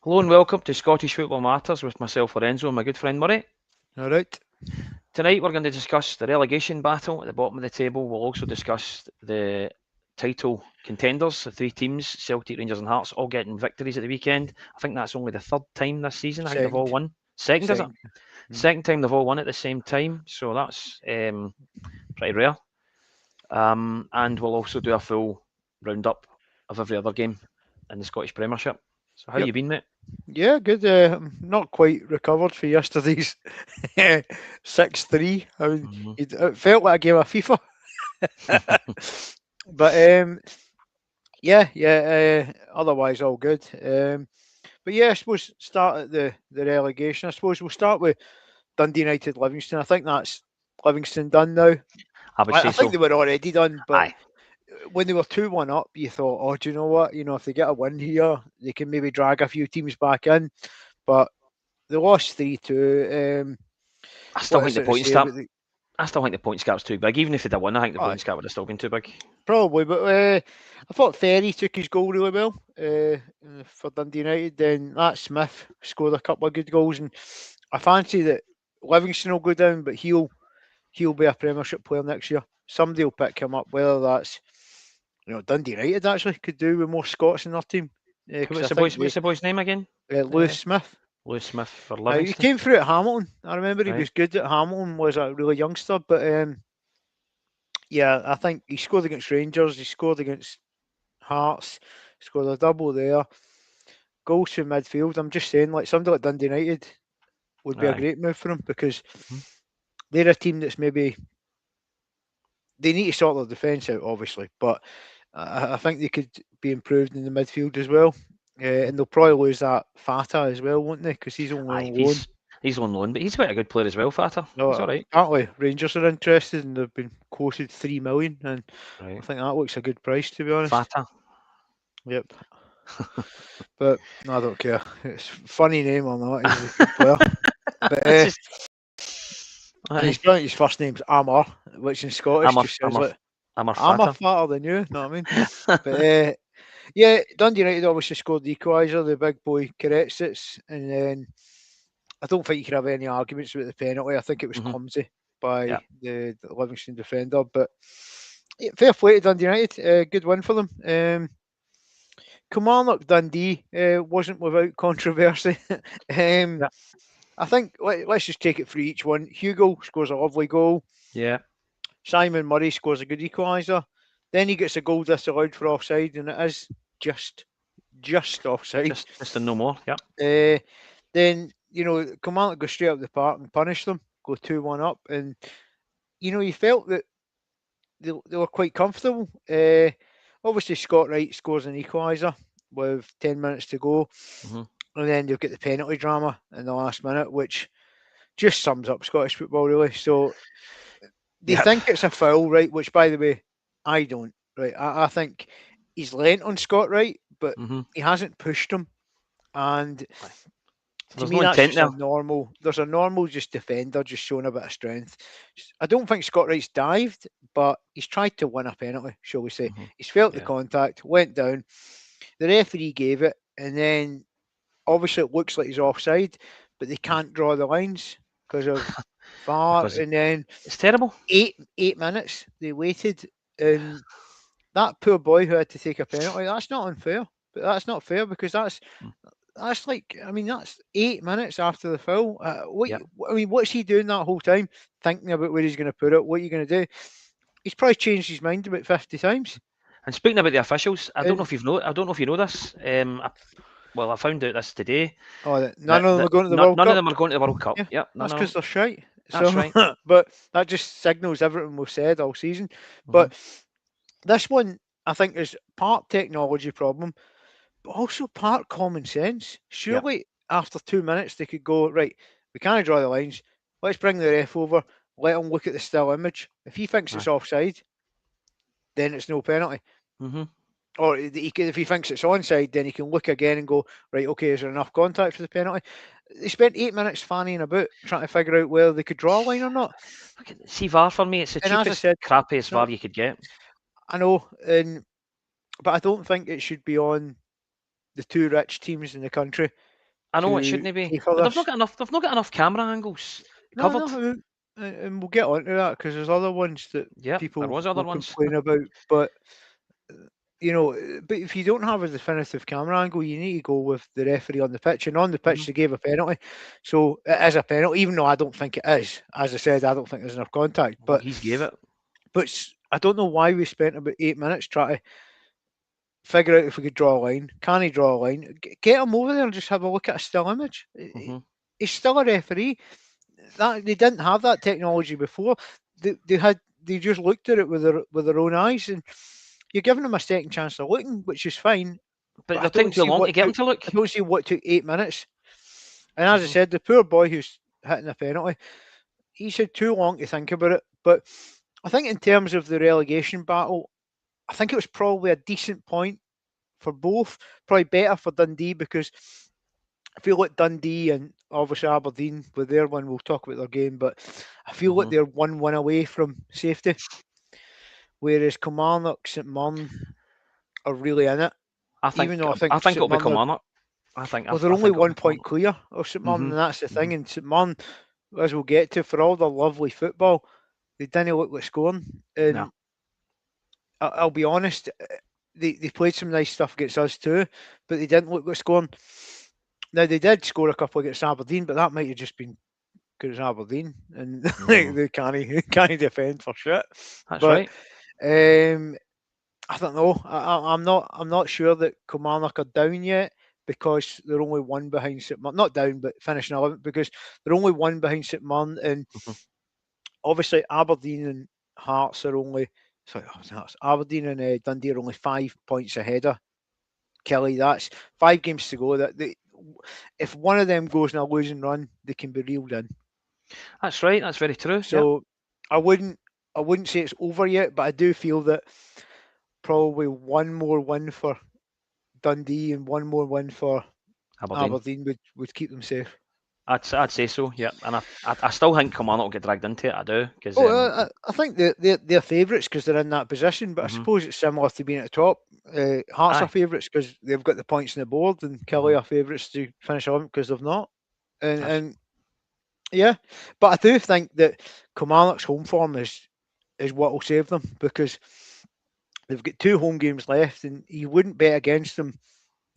Hello and welcome to Scottish Football Matters with myself, Lorenzo, and my good friend Murray. All right. Tonight we're going to discuss the relegation battle at the bottom of the table. We'll also discuss the title contenders, the three teams, Celtic, Rangers and Hearts, all getting victories at the weekend. I think that's only the third time this season. I think they've all Second. won. Second, is it? Second. Second time they've all won at the same time. So that's pretty rare. And we'll also do a full roundup of every other game in the Scottish Premiership. So how Yep. you been, mate? Yeah, good. I'm not quite recovered for yesterday's 6-3. I mean, it felt like a game of FIFA. But yeah. Otherwise, all good. But yeah, I suppose start at the relegation. I suppose we'll start with Dundee United Livingston. I think that's Livingston done now. I would say I think so. they were already done, but Aye. when they were 2-1 up, you thought, oh, do you know what? If they get a win here, they can maybe drag a few teams back in. But they lost 3-2. I still What think is the it to points say gap. about the I still think the points gap's too big. Even if they'd have won, I think the Aye, points gap would have still been too big. probably, but I thought Ferry took his goal really well for Dundee United. Then that Smith scored a couple of good goals, and I fancy that Livingston will go down, but he'll be a Premiership player next year. Somebody will pick him up, whether that's Dundee United actually could do with more Scots in their team. Because I think What's the boy's name again? Lewis Smith. Lewis Smith for He Livingston. came through at Hamilton. I remember he Right. was good at Hamilton. Was a really youngster, but yeah, I think he scored against Rangers. He scored against Hearts. Scored a double there. Goals from midfield. I'm just saying, like somebody like Dundee United would be a Aye. great move for him because Mhm. they're a team that's maybe they need to sort their defence out, obviously, but I think they could be improved in the midfield as well. And they'll probably lose that Fata as well, won't they? Because he's only Aye. on loan. He's on loan, but he's quite a good player as well, Fata. He's No, all right. apparently Rangers are interested and they've been quoted 3 million, and I Right. think that looks a good price to be honest. Fata. Yep, but I don't care. It's a funny name or not. He's a good player. But It's just. and Aye. his first name's Amar, which in Scottish just sounds like I'm a I'm a Fata. fatter than you. Know what I mean? But yeah, Dundee United obviously scored the equaliser, the big boy Keretsits, and then I don't think you could have any arguments about the penalty. I think it was Mhm. clumsy by Yeah. the Livingston defender, but fair play to Dundee United. Good win for them. Kilmarnock Dundee wasn't without controversy. Yeah. I think let's just take it for each one. Hugo scores a lovely goal. Yeah. Simon Murray scores a good equaliser. Then he gets a goal disallowed for offside, and it is just offside. Just a no more. Yeah. Then Kilmarnock go straight up the park and punish them, go 2-1 up, and you felt that they were quite comfortable. Obviously, Scott Wright scores an equaliser with 10 minutes to go, Mhm. and then they'll get the penalty drama in the last minute, which just sums up Scottish football, really. So they Yeah. think it's a foul, right? Which, by the way, I don't. Right, I think he's lent on Scott Wright, but Mhm. he hasn't pushed him, and Aye. So to there's me, no that's intent just there. a normal. There's a normal just defender just showing a bit of strength. I don't think Scott Wright's dived, but he's tried to win a penalty, shall we say? Mhm. He's felt the Yeah. contact, went down. The referee gave it, and then obviously it looks like he's offside, but they Mhm. can't draw the lines because of VAR. Because And then it's terrible. eight minutes they waited, and that poor boy who had to take a penalty. That's not unfair, but that's not fair because Mm. that's like, I mean, that's 8 minutes after the foul. Yeah. I mean, what's he doing that whole time? Thinking about where he's going to put it, what are you going to do? He's probably changed his mind about 50 times. And speaking about the officials, I don't know And if I don't know if you know this. I found out this today none of them that are going to the World none of Cup. them are going to the World Cup. Yeah, Yep, none that's of them. because they're shite. That's So, right. but that just signals everything we've said all season. Mhm. But this one, I think, is part technology problem, but also part common sense. Yep. Surely, after 2 minutes, they could go, right, we can't draw the lines. Let's bring the ref over, let him look at the still image. If he thinks it's Aye. offside, then it's no penalty. Mhm. Or if he thinks it's onside, then he can look again and go, right, okay, is there enough contact for the penalty? They spent 8 minutes fanning about trying to figure out whether they could draw a line or not. See VAR for me, it's the And as I cheapest, said, crappiest no, VAR you could get. I know, but I don't think it should be on the two rich teams in the country I know it to shouldn't be, pay for but they've not this. got enough. They've not got enough camera angles No, covered. no, and we'll get onto that because there's other ones that Yep, there people was other will ones. complain about. But but if you don't have a definitive camera angle, you need to go with the referee on the pitch. And on the pitch, Mhm. they gave a penalty, so it is a penalty, even though I don't think it is. As I said, I don't think there's enough contact. Well, But he's gave it. I don't know why we spent about 8 minutes trying to figure out if we could draw a line. Can he draw a line? Get him over there and just have a look at a still image. Mhm. He's still a referee. That they didn't have that technology before. They just looked at it with their own eyes, and you're giving them a second chance of looking, which is fine. But But I they're taking don't too see long to what get him took. to look. I don't see what took 8 minutes. And as I Mhm. said, the poor boy who's hitting the penalty, he's had too long to think about it. But I think in terms of the relegation battle, I think it was probably a decent point for both. Probably better for Dundee because I feel like Dundee and obviously Aberdeen with their one, we'll talk about their game, but I feel like Mhm. they're 1 win away from safety, whereas Kilmarnock, St Mirren are really in it. I Even think. though I I think think St it'll be Mirren Kilmarnock. I think. well, they're I only think it'll be 1 point Kilmarnock. clear of St Mirren, and Mhm. that's the thing. Mhm. And St Mirren, as we'll get to, for all the lovely football, they didn't look like scoring. No. And I'll be honest, they played some nice stuff against us too, but they didn't look like scoring. Now they did score a couple against Aberdeen, but that might have just been because it's Aberdeen and Mhm. they can't defend for shit. That's But right. I don't know. I'm not sure that Kilmarnock are down yet because they're only one behind St Mirren. Not down, but finishing 11th because they're only one behind St Mirren, and Mhm. obviously Aberdeen and Hearts are only sorry, Hearts, Aberdeen and Dundee are only 5 points ahead of Kelly. That's 5 games to go. If one of them goes in a losing run, they can be reeled in. That's right. That's very true. Yep. So I wouldn't say it's over yet, but I do feel that probably one more win for Dundee and one more win for Aberdeen. Aberdeen would keep them safe. I'd say so. Yep. And I still think Kilmarnock will get dragged into it. I do because Oh, I think they're favourites because they're in that position, but I Mhm. suppose it's similar to being at the top. Hearts are Aye. favourites because they've got the points on the board, and Kelly Mhm. are favourites to finish on because they've not. And That's and yeah, but I do think that Kilmarnock's home form is what will save them because they've got 2 home games left, and you wouldn't bet against them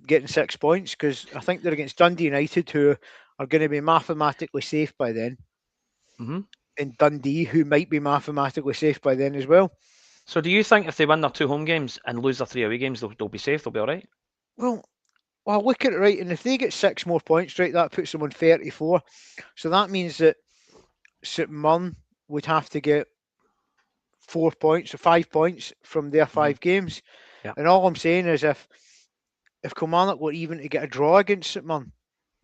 getting 6 points because I think they're against Dundee United, who are going to be mathematically safe by then, Mhm. and Dundee, who might be mathematically safe by then as well. So do you think if they win their 2 home games and lose their 3 away games, they'll be safe? They'll be all right? Well, look at it right, and if they get 6 more points, right, that puts them on 34. So that means that St Mirren would have to get 4 points or 5 points from their Mhm. 5 games. Yeah. And all I'm saying is if Kilmarnock were even to get a draw against St Mirren,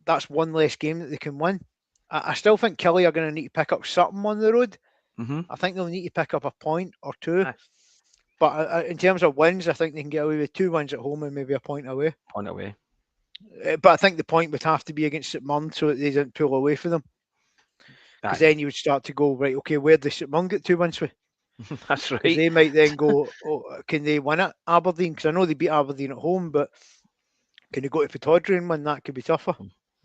that's one less game that they can win. I still think Killie are going to need to pick up something on the road. Mhm. I think they'll need to pick up a point or two. Aye. But in terms of wins, I think they can get away with 2 wins at home and maybe a point away. Point away. But I think the point would have to be against St Mirren so that they didn't pull away from them. Because Aye. then you would start to go, right, okay, where does St Mirren get 2 wins with? That's Because right. they might then go, oh, can they win at Aberdeen? Because I know they beat Aberdeen at home, but can they go to Pittodrie and win? That could be tougher.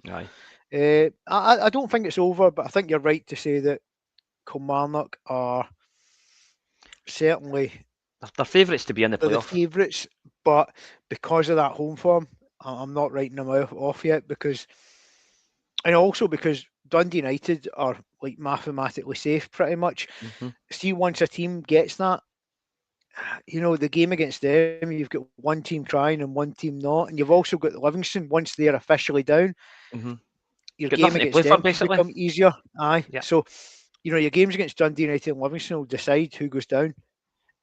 Aye. I don't think it's over, but I think you're right to say that Kilmarnock are certainly They're favourites to be in the they're the playoff. favourites, but because of that home form, I'm not writing them off yet and also because Dundee United are like mathematically safe pretty much. Mhm. See, once a team gets that, the game against them, you've got one team trying and one team not, and you've also got Livingston once they're officially down. Mhm. Your Got game nothing to against play for them could basically. become easier. Aye, Yeah. so your games against Dundee United and Livingston will decide who goes down.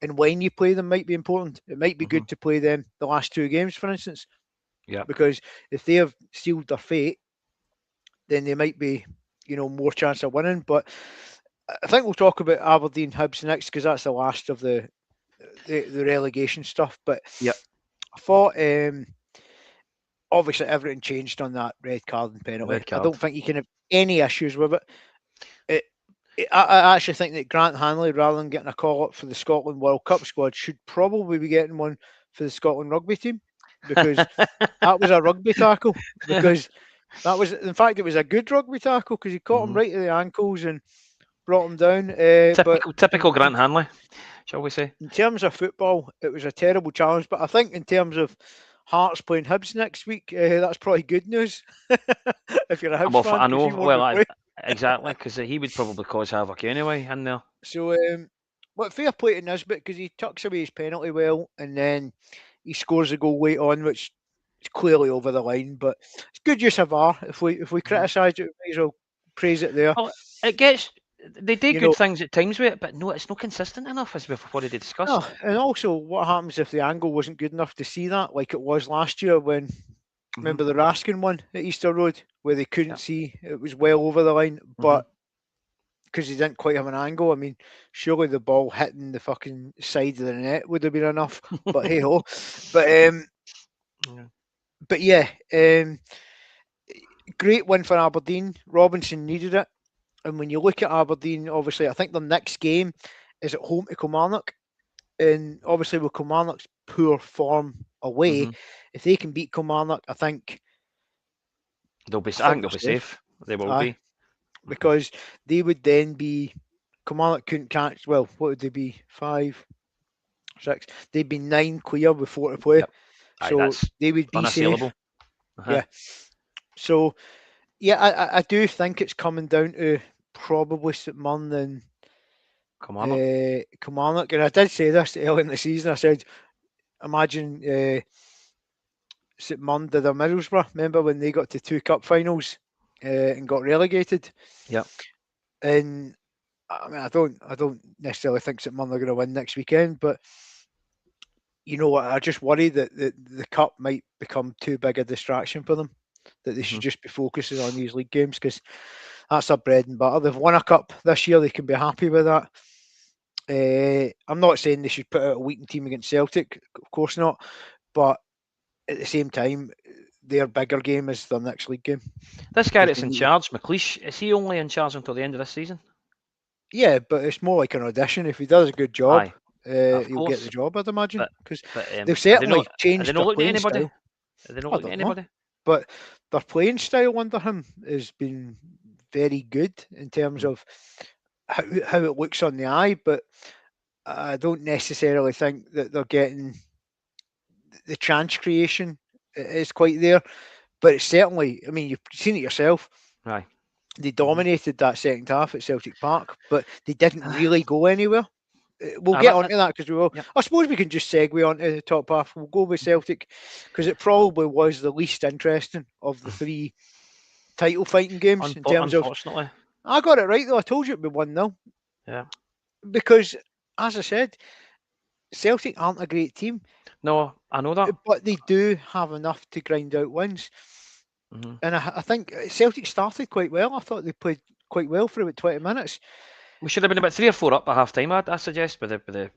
And when you play them might be important. It might be Mhm. good to play them the last 2 games, for instance, Yeah. because if they have sealed their fate, then they might be, more chance of winning. But I think we'll talk about Aberdeen Hibs next because that's the last of the relegation stuff. But Yep. I thought obviously everything changed on that red card and penalty. Red I card. don't think you can have any issues with it. it I actually think that Grant Hanley, rather than getting a call up for the Scotland World Cup squad, should probably be getting one for the Scotland rugby team because that was a rugby tackle. Because That was, in fact, it was a good rugby tackle because he caught him Mhm. right to the ankles and brought him down. But Typical Grant Hanley, shall we say? in terms of football, it was a terrible challenge. But I think in terms of Hearts playing Hibs next week, that's probably good news if you're a Hibs Well, fan I because know. he won't be Well, playing. exactly, because he would probably cause havoc anyway in there. So, but fair play to Nisbet because he tucks away his penalty well, and then he scores a goal late on, which is clearly over the line. But it's good use of VAR. If we Mhm. criticise it, we might as well praise it there. Well, it gets. They do You good know, things at times with it, but no, it's not consistent enough, as we've already discussed. oh, and also what happens if the angle wasn't good enough to see that, like it was last year when remember Mhm. the Raskin one at Easter Road where they couldn't Yeah. see it was well over the line, Mhm. but because he didn't quite have an angle. I mean, surely the ball hitting the fucking side of the net would have been enough. But hey ho. But Yeah. but yeah, great win for Aberdeen. Robinson needed it, and when you look at Aberdeen, obviously, I think their next game is at home to Kilmarnock, and obviously with Kilmarnock's poor form away, Mhm. if they can beat Kilmarnock, I think They'll be. I I think think they'll be they're safe. safe. They will Aye, be. Mhm. because they would then be Kilmarnock couldn't catch. Well, what would they be? 5, 6. They'd be 9 clear with 4 to play, Yep. Aye, so that's they would be safe. unassailable. Uh-huh. Yeah. So yeah, I do think it's coming down to probably St Mirren and Kilmarnock. Kilmarnock. And I did say this early in the season. I said, imagine St Mirren did a Middlesbrough. Remember when they got to 2 cup finals and got relegated? Yep. And I mean, I don't necessarily think St Mirren are going to win next weekend, but you know what? I just worry that the cup might become too big a distraction for them. That they should Mhm. just be focusing on these league games because that's their bread and butter. They've won a cup this year; they can be happy with that. I'm not saying they should put out a weakened team against Celtic, of course not. But at the same time, their bigger game is their next league game. This guy 'Cause that's they in need it. charge, McLeish, is he only in charge until the end of this season? Yeah, but it's more like an audition. If he does a good job, Aye, of he'll get the courve. job, I'd imagine, But because but they've are they not certainly are they changed not their looking at playing anybody? style. Are they not I looking at don't know, anybody? but their playing style under him has been very good in terms Mm. of how it looks on the eye. But I don't necessarily think that they're getting the chance creation is quite there. But it's certainly, I mean, you've seen it yourself. Aye. They Mhm. dominated that second half at Celtic Park, but they didn't really go anywhere. We'll Aye, get onto that because we will. yep. I suppose we can just segue onto the top half. We'll go with Celtic because it probably was the least interesting of the 3 title fighting games in terms of. Unfortunately, I got it right though. I told you it'd be 1-0 yeah. because, as I said, Celtic aren't a great team, No, I know that. but they do have enough to grind out wins. Mhm. And I think Celtic started quite well. I thought they played quite well for about 20 minutes. We should have been about 3 or 4 up at half time. I suggest with the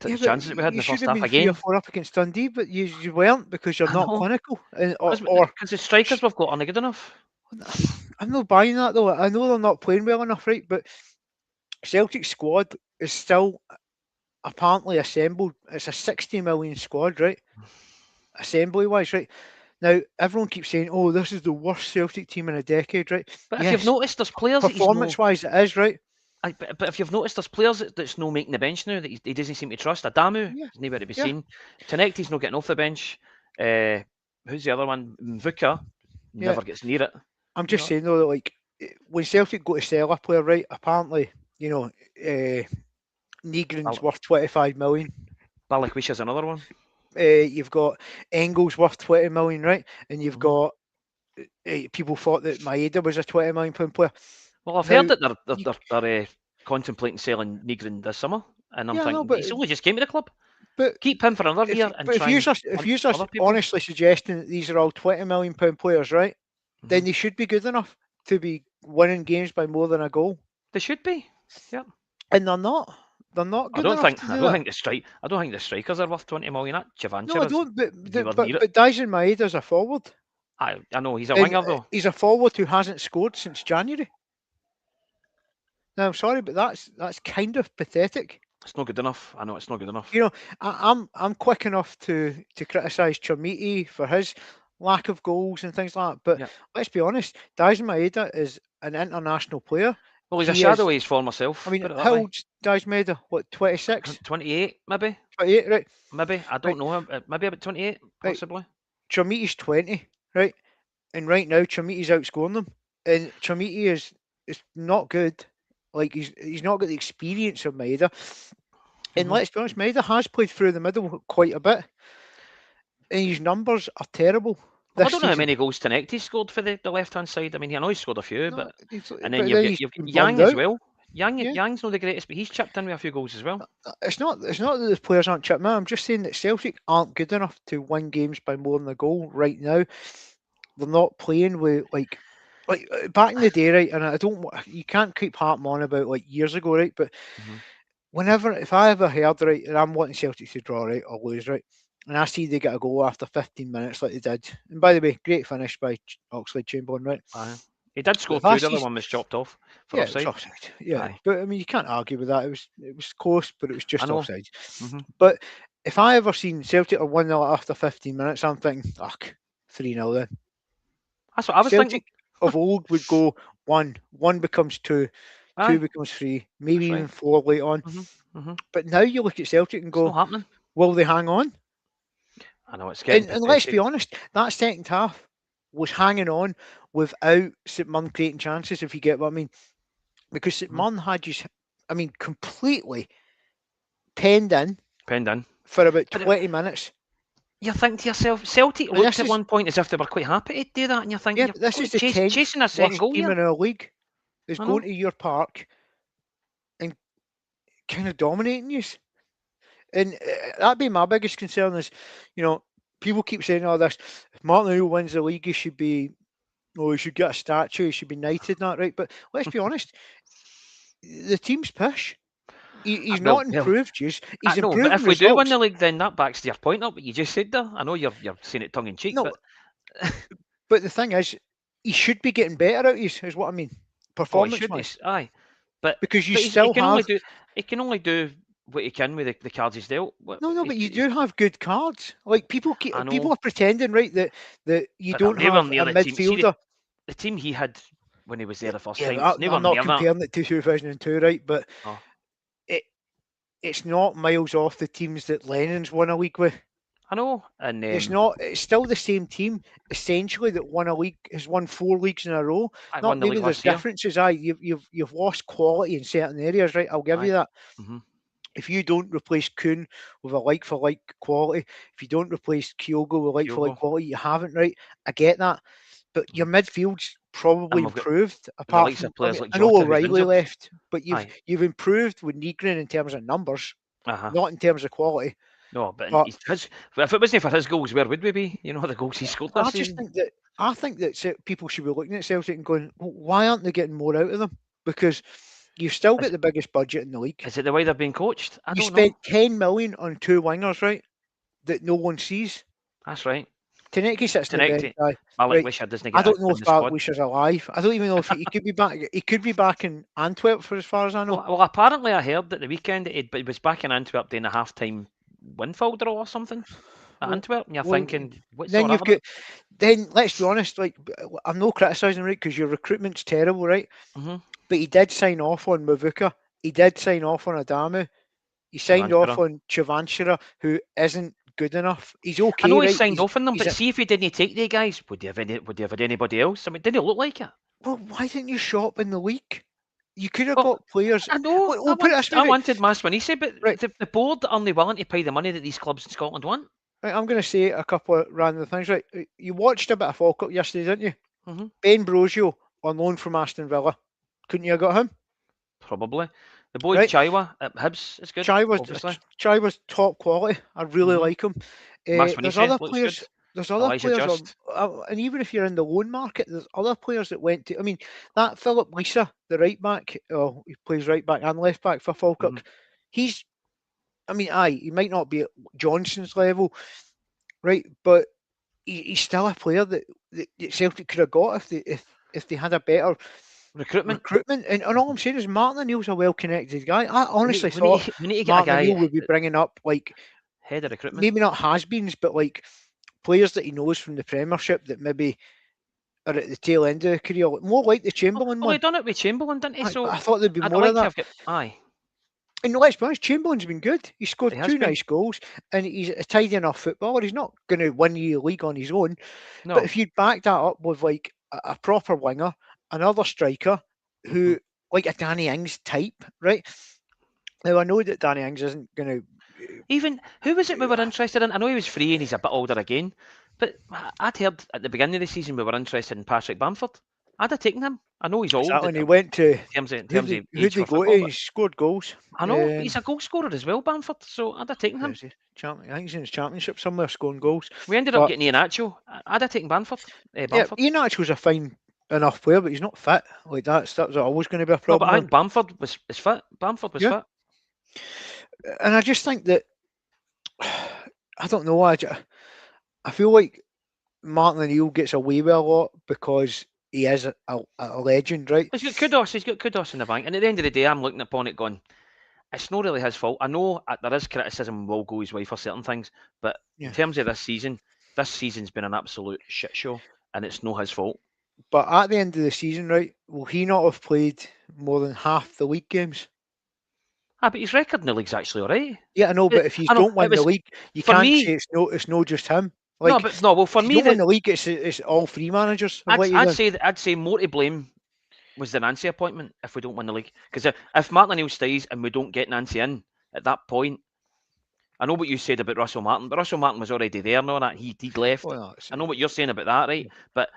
Yeah, but chances that we had in you the should first have half been 3 or again. 4 up against Dundee, but you weren't because you're I not know clinical. And, because the strikers we've got aren't good enough. I'm not buying that though. I know they're not playing well enough, right? But Celtic squad is still apparently assembled. It's a 60 million squad, right? Assembly wise, right? Now everyone keeps saying, "Oh, this is the worst Celtic team in a decade," right? But if you've Yes, noticed, there's players that he's no. performance wise, it is right. But if you've noticed, there's players that's no making the bench now that he doesn't seem to trust. Adamu Yeah, is nowhere to be yeah, seen. He's not getting off the bench. Who's the other one? Mvuka yeah. never gets near it. I'm You just know, saying though, that, like when Celtic go to sell a player, right? Apparently, you know, Negrin's worth 25 million. Balikwisha's another one. You've got Engels worth 20 million, right? And you've Mhm. got people thought that Maeda was a 20 million pound player. Well, I've Now, heard that they're you, contemplating selling Negrin this summer, and I'm yeah, I know, thinking but he's only just came to the club. but Keep him for another year and try and if hunt you're other people. honestly suggesting that these are all 20 million pound players, right? Then Mhm. they should be good enough to be winning games by more than a goal, They should be. Yep. and they're not. They're not I good don't enough think to I do don't that. think I don't think the strikers are worth 20 million. That No, I Javancher is don't. nowhere near it. But Dyson Maeda's a forward, I know he's a and winger though. he's a forward who hasn't scored since January. Now, I'm sorry, but that's kind of pathetic. It's not good enough. I know it's not good enough. You know, I'm quick enough to criticise Chermiti for his lack of goals and things like that. But Yeah. let's be honest, Daisuke Maeda is an international player. Well, he's a He shadow is. of his former I self. mean, Put it that how way. old's Daisuke Maeda? What, 26? 28, maybe. 28, right? Maybe. I don't Right, know him. Maybe about 28, right. possibly. Tramiti's 20, right? And right now, Tramiti's outscoring them. And Tramiti is not good. Like, he's not got the experience of Maeda. And Mm-hmm. let's be honest, Maeda has played through the middle quite a bit. And his numbers are terrible Well, I this don't know how season. many goals tonight he scored for the left-hand side. I mean, I know he scored a few, No, but and then but then you've got he's bummed Yang as out. well. Yeah. Yang's not the greatest, but he's chipped in with a few goals as well. It's not that the players aren't chipping in. I'm just saying that Celtic aren't good enough to win games by more than a goal right now. They're not playing with like back in the day, right? And I don't, you can't keep harping on about like years ago, right? But Mm-hmm. whenever, if I ever heard, right, and I'm wanting Celtic to draw, right, or lose, right, and I see they get a goal after 15 minutes like they did, and by the way, great finish by Oxlade Chamberlain, right? He did But score if I two. The see, other one was chopped off for yeah, it was offside. offside, yeah, Aye, but I mean, you can't argue with that. It was close, but it was I just know. offside. Mm-hmm. But if I ever seen Celtic are 1-0 after 15 minutes, I'm thinking, fuck, 3-0 then. That's what I was thinking. Celtic of old would go 1 becomes 2, 2 Aye, becomes 3, maybe that's even right. 4 later on. Mm-hmm. Mm-hmm. But now you look at Celtic and It's not go, happening. will they hang on? I know it's getting And let's be pathetic. honest, that second half was hanging on without St Mirren creating chances, if you get what I mean. Because St Mm-hmm. Mirren had just, I mean, completely penned in Penned in. for about But 20 minutes. you think to yourself, Celtic And looked this at is, one point as if they were quite happy to do that, and you think yeah, you're but this going is to the 10th chasing a second worst goal team here. in our league, is I going know. to your park and kind of dominating you. And that'd be my biggest concern is, people keep saying all this. If Martin O'Neill wins the league, he should be, he should get a statue, he should be knighted, not right. But let's be honest, the team's pish. He's Well, not well, improved, He's I know. But improved if we do win results. the league, then that backs to your point up. What you just said there. I know you're saying it tongue in cheek, No, but but the thing is, he should be getting better out of you, is what I mean, oh, he performance should. wise. Aye, but Because you he still can only have, do what he can with the cards he's dealt. no, but you do have good cards. Like I people know, are pretending, right, that you but they're don't nowhere have near a the team. See midfielder. the team he had when he was there the first Yeah, time. It's nowhere I'm not near that. comparing it to 2002, right? But Oh, it it's not miles off the teams that Lennon's won a league with. I know, and It's not. It's still the same team essentially that won a league, has won 4 leagues in a row. I Not won the maybe league there's last year. differences. You've lost quality in certain areas, right? I'll give Aye. you that. Mm-hmm. If you don't replace Kuhn with a like for like quality, if you don't replace Kyogo with like for like Kyogo. quality, you haven't, right? I get that, but your midfield's probably And we've got improved. the Apart likes from, of players like I know Jota who's O'Reilly injured. left, but you've Aye. you've improved with Nygren in terms of numbers, Uh-huh. not in terms of quality. No, but But if it wasn't for his goals, where would we be? You know, the goals he scored this I just season. think that people should be looking at Celtic and going, well, why aren't they getting more out of them? Because you've still got Is, the biggest budget in the league. is it the way they're being coached? I You don't know. spent 10 million on 2 wingers, right? That no one sees. That's right. Taneki sits in the bench, Connected. right? Malik Wisha doesn't I get don't know in if the Bart squad. Wisha's alive. I don't even know if he could be back. He could be back in Antwerp, for as far as I know. Well, apparently I heard at the weekend he was back in Antwerp doing a half-time windfall draw or something at Well, Antwerp, and you're well, thinking, what's then all that you've about? got. Then let's be honest. Like, I'm no criticising, right? Because your recruitment's terrible, right? Mm-hmm. But he did sign off on Mavuka. He did sign off on Adamu. He signed off Chavanchara. on Chavanchara, who isn't good enough. He's I okay, know he right? signed off on them, He's but see if he didn't take the guys, would he have had anybody else? I mean, didn't it look like it? well, why didn't you shop in the league? You could have Well, got players. I know. We'll put it this way, I right? wanted Maswanise, but Right, the board aren't willing to pay the money that these clubs in Scotland want. right, I'm going to say a couple of random things. Right, you watched a bit of Falkirk yesterday, didn't you? Mm-hmm. Ben Brosio on loan from Aston Villa. Couldn't you have got him? Probably. The boy Right. Chaiwa at Hibs is good. Obviously. Chai was top quality. I really like him. There's Maswanise other looks players. good. There's other Elijah players on, Just. and even if you're in the loan market, there's other players that went to. I mean, that Philip Lisa, the right back. Oh, he plays right back and left back for Falkirk. Mhm. He's. I mean, he might not be at Johnson's level, right? But he's still a player that Celtic could have got if they had a better Recruitment. recruitment. And all I'm saying is Martin O'Neill's a well-connected guy. I honestly We thought need to get a Martin guy O'Neill would be bringing up like head of recruitment. maybe not has-beens, but like players that he knows from the Premiership that maybe are at the tail end of the career, more like the Chamberlain Well, one. he done it with Chamberlain, didn't he? So I thought there'd be I'd more of like to that. have got aye. And let's be honest, Chamberlain's been good. He scored He has 2 been. nice goals, and he's a tidy enough footballer. He's not going to win you the league on his own. No. But if you back that up with like a proper winger, another striker who, like a Danny Ings type, right? Now I know that Danny Ings isn't going to. Even who was it we were interested in? I know he was free and he's a bit older again, but I'd heard at the beginning of the season we were interested in Patrick Bamford. I'd have taken him. I know he's old. When he went to in terms of who'd age he for go football. to? He scored goals. I know he's a goal scorer as well, Bamford. So I'd have taken him. I think he's in his championship somewhere scoring goals. We ended up getting Iheanacho. I'd have taken Bamford. Bamford. Yeah, Iheanacho's a fine enough player, but he's not fit. Like that's always going to be a No, problem. but I think Bamford was fit. Bamford was fit. And I just think that I don't know. I feel like Martin O'Neill gets away with a lot because he is a legend, right? He's got kudos. He's got kudos in the bank. And at the end of the day, I'm looking upon it going, it's not really his fault. I know there is criticism will go his way for certain things, but in terms of this season's been an absolute shit show, and it's not his fault. But at the end of the season, right, will he not have played more than half the league games? But his record in the league's actually all right. Yeah, I know, but if you don't win the league, you can't say it's no just him. Like, well, for me, if you don't win the league, it's all three managers. I'd say more to blame was the Nancy appointment if we don't win the league. Because if Martin O'Neill stays and we don't get Nancy in at that point, I know what you said about Russell Martin, but Russell Martin was already there and all that. He'd left. Well, I know what you're saying about that, right? But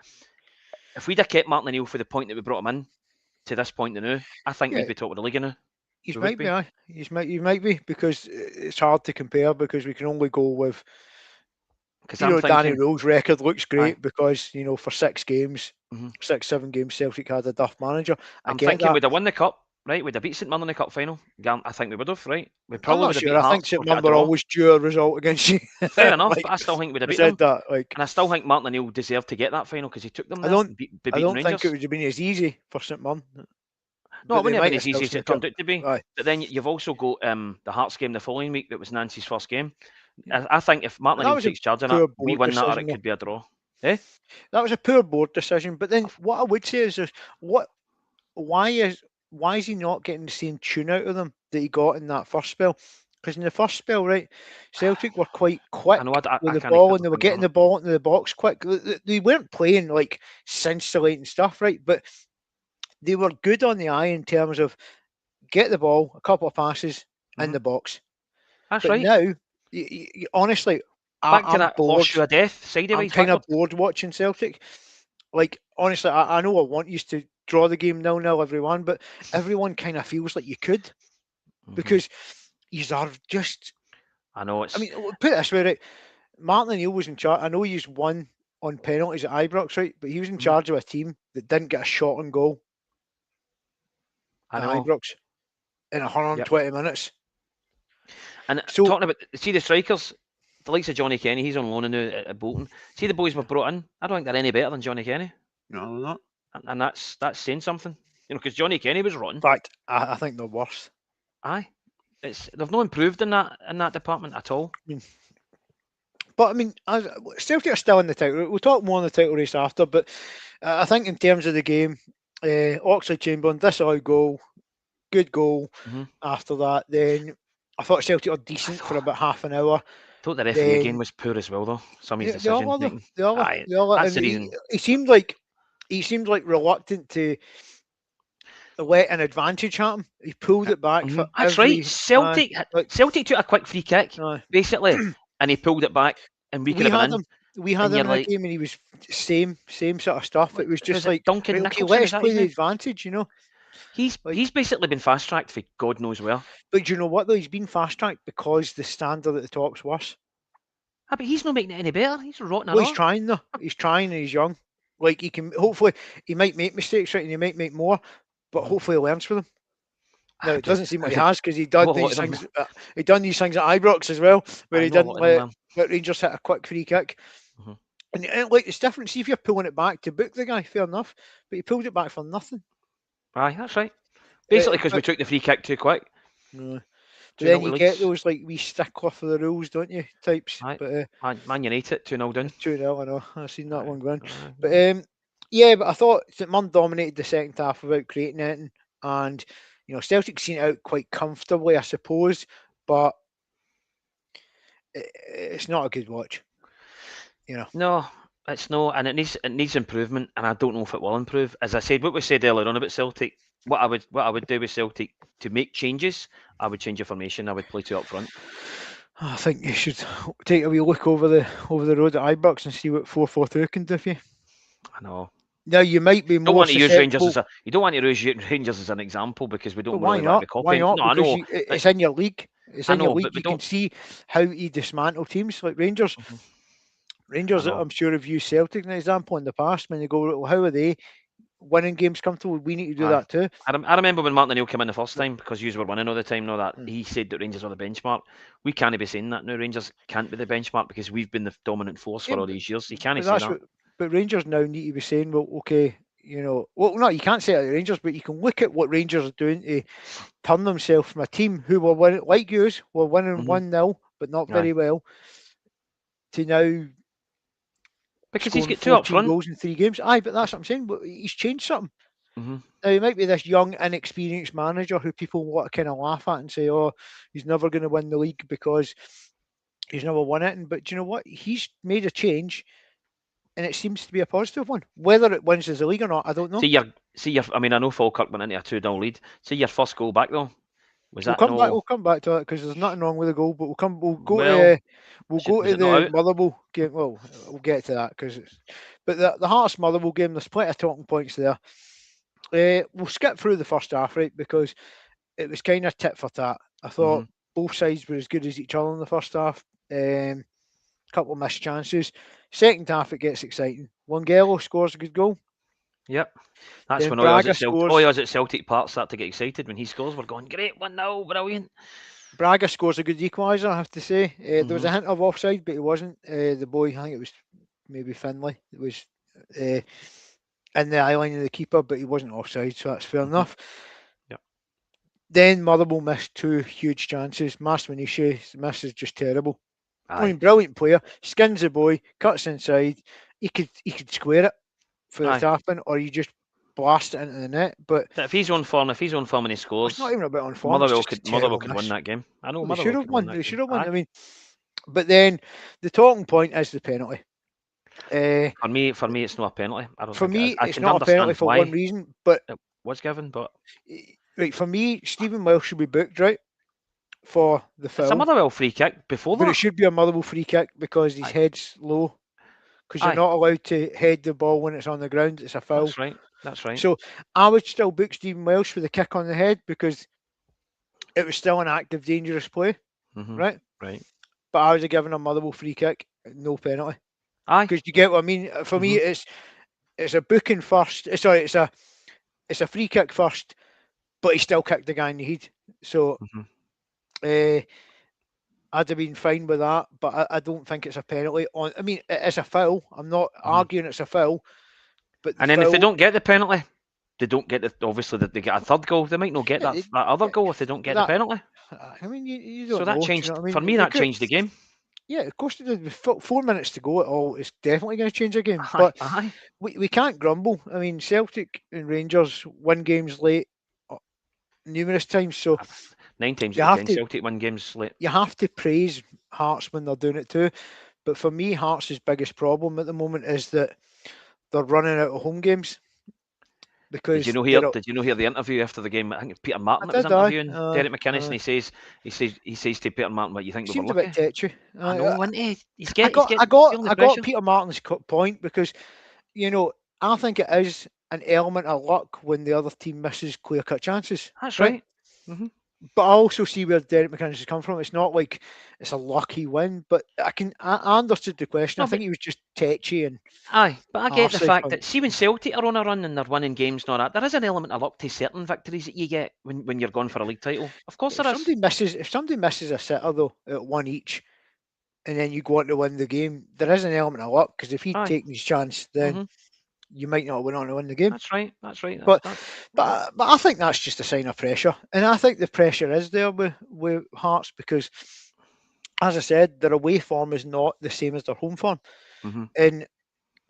if we'd have kept Martin O'Neill for the point that we brought him in to this point now, I think we'd be top of the league now. You might be, because it's hard to compare because we can only go with. Because Danny Rowe's record looks great because for 6 games, 6-7 games, Celtic had a duff manager. I'm thinking we'd have won the cup, right? We'd have beat St Mirren in the cup final. I think we would have, right? We probably would have beat Hearts. I think St Mirren were always due a result against you. Fair enough, but I still think we'd have beat them. And I still think Martin O'Neill deserved to get that final because he took them there. I don't think it would have been as easy for St Mirren. No, it wouldn't have been as easy as it turned out to be. But then you've also got the Hearts game the following week that was Nancy's first game. I think if Martin O'Neill takes charge of that, we win that or it could be a draw. That was a poor board decision. But then what I would say is why is he not getting the same tune out of them that he got in that first spell? Because in the first spell, right, Celtic were quite quick with the ball and they were getting the ball into the box quick. They weren't playing like scintillating stuff, right? But they were good on the eye in terms of get the ball, a couple of passes in the box. That's right. Now, honestly, back to that horseshoe of death, sideways. I'm kind of bored watching Celtic. Like, honestly, I know I want you to draw the game 0-0 everyone, but everyone kind of feels like you could because you are just. I know it's. I mean, put it this way, right? Martin O'Neill was in charge. I know he's won on penalties at Ibrox, right? But he was in charge of a team that didn't get a shot on goal. I know. At Ibrox in 120 minutes. And talking about, see the strikers, the likes of Johnny Kenny, he's on loan now at Bolton. See the boys we've brought in, I don't think they're any better than Johnny Kenny. No, they're not. And that's saying something. Because Johnny Kenny was rotten. In fact, I think they're worse. Aye. They've not improved in that department at all. But I mean, Celtic are still in the title. We'll talk more on the title race after, but I think in terms of the game, Oxlade-Chamberlain, disallowed goal, good goal. After that, then I thought Celtic were decent for about half an hour. I thought the referee again was poor as well, though. Some of his decisions. That's the reason. He seemed like reluctant to let an advantage happen. He pulled it back for. That's right. Celtic took a quick free kick, basically, and he pulled it back, and we could have been in. We had him in a game and he was same sort of stuff. It was just like Duncan Nicholson, let us play the advantage, He's basically been fast tracked for God knows where. But you know what though? He's been fast tracked because the standard at the top's worse. But he's not making it any better. He's rotten. Well, he's trying though. He's trying and he's young. Like he can hopefully he might make mistakes, right, and he might make more, but hopefully he learns from them. Now it doesn't seem like he has because he done these things. He done these things at Ibrox as well, where he didn't let Rangers hit a quick free kick. And like it's different. See if you're pulling it back to book the guy, fair enough. But he pulled it back for nothing. Aye, that's right. Basically, because we took the free kick too quick. But then 2-0 you to get Leeds. those like wee stickler for the rules, don't you? Types. Aye. But Man United 2-0 down. 2-0, I know. I've seen that Aye. one going. Aye. But yeah, but I thought St Mirren dominated the second half without creating anything, and Celtic seen it out quite comfortably, I suppose. But it's not a good watch. No, it's no, and it needs improvement, and I don't know if it will improve. As I said, what we said earlier on about Celtic, what I would do with Celtic to make changes, I would change your formation. I would play two up front. I think you should take a wee look over the road at Ibrox and see what 4-4-2 can do for you. I know. Now you might be Don't more want to use Rangers susceptible. as a. You don't want to use Rangers as an example because we don't But why really want to not? be copying. Why not? No, I Because know. it's in your league. It's I in your know, league. but we You can don't. see how you dismantle teams like Rangers. Mhm. Rangers, I'm sure, have used Celtic as an example in the past when they go, well, how are they winning games comfortable? We need to do Aye. that too. I remember when Martin O'Neill came in the first But- time because you were winning all the time and all that. He said that Rangers were the benchmark. We can't be saying that now. Rangers can't be the benchmark because we've been the dominant force for Yeah, all these years. You can't but say that's that. what. But Rangers now need to be saying, well, okay, well, no, you can't say it at Rangers, but you can look at what Rangers are doing to turn themselves from a team who were winning, like yours, were winning Mhm. 1-0, but not Aye. very well, to now Because he's scoring got two up 14 front. goals in 3 games. Aye, but that's what I'm saying. But he's changed something. Mhm. Now, he might be this young, inexperienced manager who people want to kind of laugh at and say, oh, he's never going to win the league because he's never won it. But do you know what? He's made a change, and it seems to be a positive one. Whether it wins as a league or not, I don't know. See your. I mean, I know Falkirk went into a 2-0 lead. See your first goal back though. Was that We'll no? come back to that because there's nothing wrong with the goal. But we'll go Well, to, we'll was go to it not the out? Motherwell game. Well, we'll get to that because it's. But the Hearts Motherwell game, there's plenty of talking points there. We'll skip through the first half, right? Because it was kind of tit for tat. I thought Mhm. both sides were as good as each other in the first half. Couple of missed chances. Second half, it gets exciting. Longelo scores a good goal. Yep. That's Then when Braga all scores. of us at Celtic Park start to get excited when he scores. We're going great 1-0, brilliant. Braga scores a good equaliser, I have to say. There was a Mhm. hint of offside, but it wasn't. The boy, I think it was maybe Finlay, it was in the eye line of the keeper, but he wasn't offside, so that's fair Mhm. enough. Yep. Then Motherwell missed 2 huge chances. Maswinishi miss is just terrible. I Aye. mean, brilliant player. Skins the boy, cuts inside. He could square it for the Aye. tapping, or you just blast it into the net. But If he's on form, and he it's not scores, even a bit on form. It's Motherwell just a could terrible win miss. that game. I know Well, they should Motherwell have could win won. that They game. should have won. Aye. I mean, but then the talking point is the penalty. For me, it's not a penalty. I don't For think it me, is. I it's can not a penalty understand for one why reason. But it was given, but right, for me, Stephen Welsh should be booked, right, for the it's a foul. Motherwell free kick before But it that. should be a Motherwell free kick because his Aye. head's low. Because you're Aye. not allowed to head the ball when it's on the ground. It's a foul. That's right. That's right. So I would still book Stephen Welsh for the kick on the head because it was still an active, dangerous play, Mhm. right? Right. But I would have given a Motherwell free kick, no penalty. Aye. Because you get what I mean. For me, Mhm. it's a booking first. Sorry, it's a free kick first, but he still kicked the guy in the head. So Mhm. I'd have been fine with that, but I don't think it's a penalty. I mean, it's a foul. I'm not Mhm. arguing it's a foul, but the And then if they foul. don't get the penalty, they don't get obviously they get a third goal. They might not get Yeah, that other yeah, goal if they don't but get the that. penalty. I mean, you So don't that know. Do you changed know what I for mean? me. They That could. changed the game. Yeah, of course it did. With 4 minutes to go, it's definitely going to change a game. Aye. But Aye. we can't grumble. I mean, Celtic and Rangers win games late numerous times, so 9 times you out of have 10, to Celtic win games late. praise Hearts when they're doing it too. But for me, Hearts' biggest problem at the moment is that they're running out of home games Did you because know here? Did you know here the interview after the game? I think it's Peter I Martin that was did I. interviewing Derek McInnes, and he says to Peter Martin, "What you think we were Seemed a bit lucky?" tetchy. I know, isn't he? I He's got I getting got feeling the I got pressure. Peter Martin's point because I think it is an element of luck when the other team misses clear cut chances, That's right? right. Mhm. But I also see where Derek McInnes has come from. It's not like it's a lucky win, but I understood the question. I No, think but he was just tetchy and but I get the arsey fact on. that see when Celtic are on a run and they're winning games and all that, there is an element of luck to certain victories that you get when you're going for a league title. Of course there is. If somebody misses a sitter though at one each, and then you go on to win the game, there is an element of luck because if he'd Aye. taken his chance, then Mhm. you might not went on to win the game. That's right. That's right. But That, but I think that's just a sign of pressure, and I think the pressure is there with Hearts because, as I said, their away form is not the same as their home form, and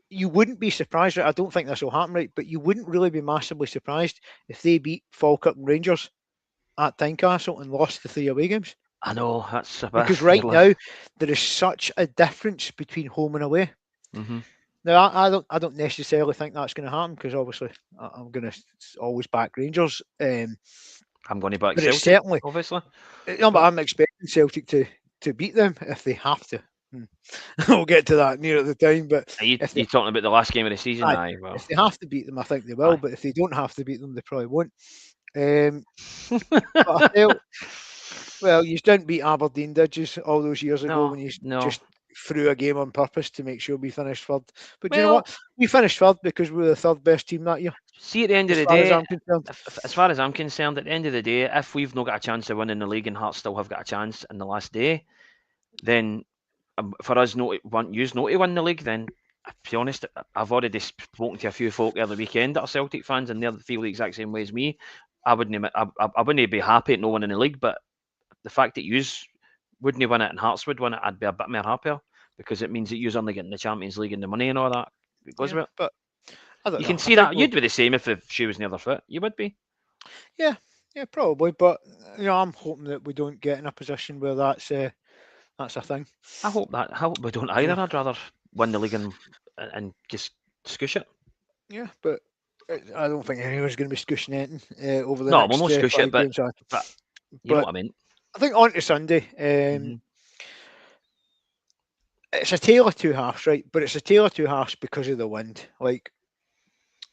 you wouldn't be surprised. Right? I don't think this will happen, right? But you wouldn't really be massively surprised if they beat Falkirk and Rangers at Tynecastle and lost the 3 away games. I know that's a bit Because right now there is such a difference between home and away. Now I don't necessarily think that's going to happen because obviously I'm going to always back Rangers. I'm going to back but Celtic, certainly, obviously. No, but I'm expecting Celtic to beat them if they have to. We'll get to that near at the time. But You're talking about the last game of the season, well, if they have to beat them, I think they will. But if they don't have to beat them, they probably won't. But I felt, well, you didn't beat Aberdeen, did you, all those years ago when you just threw a game on purpose to make sure we finished third? But do you know what? We finished third because we were the third best team that year. See, at the end of the day, as far as I'm concerned, at the end of the day, if we've not got a chance of winning the league and Hearts still have got a chance in the last day, then for us not to win the league, then to be honest, I've already spoken to a few folk over the weekend that are Celtic fans and they feel the exact same way as me. I wouldn't be happy at not winning the league, but the fact that you wouldn't win it and Hearts would win it, I'd be a bit more happier because it means that you're only getting the Champions League and the money and all that. It goes with it. But I don't you know. can see that you'd be the same if the shoe was on the other foot. You would be. Yeah, probably. But I'm hoping that we don't get in a position where that's a thing. I hope we don't either. I'd rather win the league and just scoosh it. Yeah, but I don't think anyone's going to be scooshing anything over the next. No, we'll not scoosh it, but you know what I mean. I think on to Sunday. It's a tale of two halves, right? But it's a tale of two halves because of the wind. Like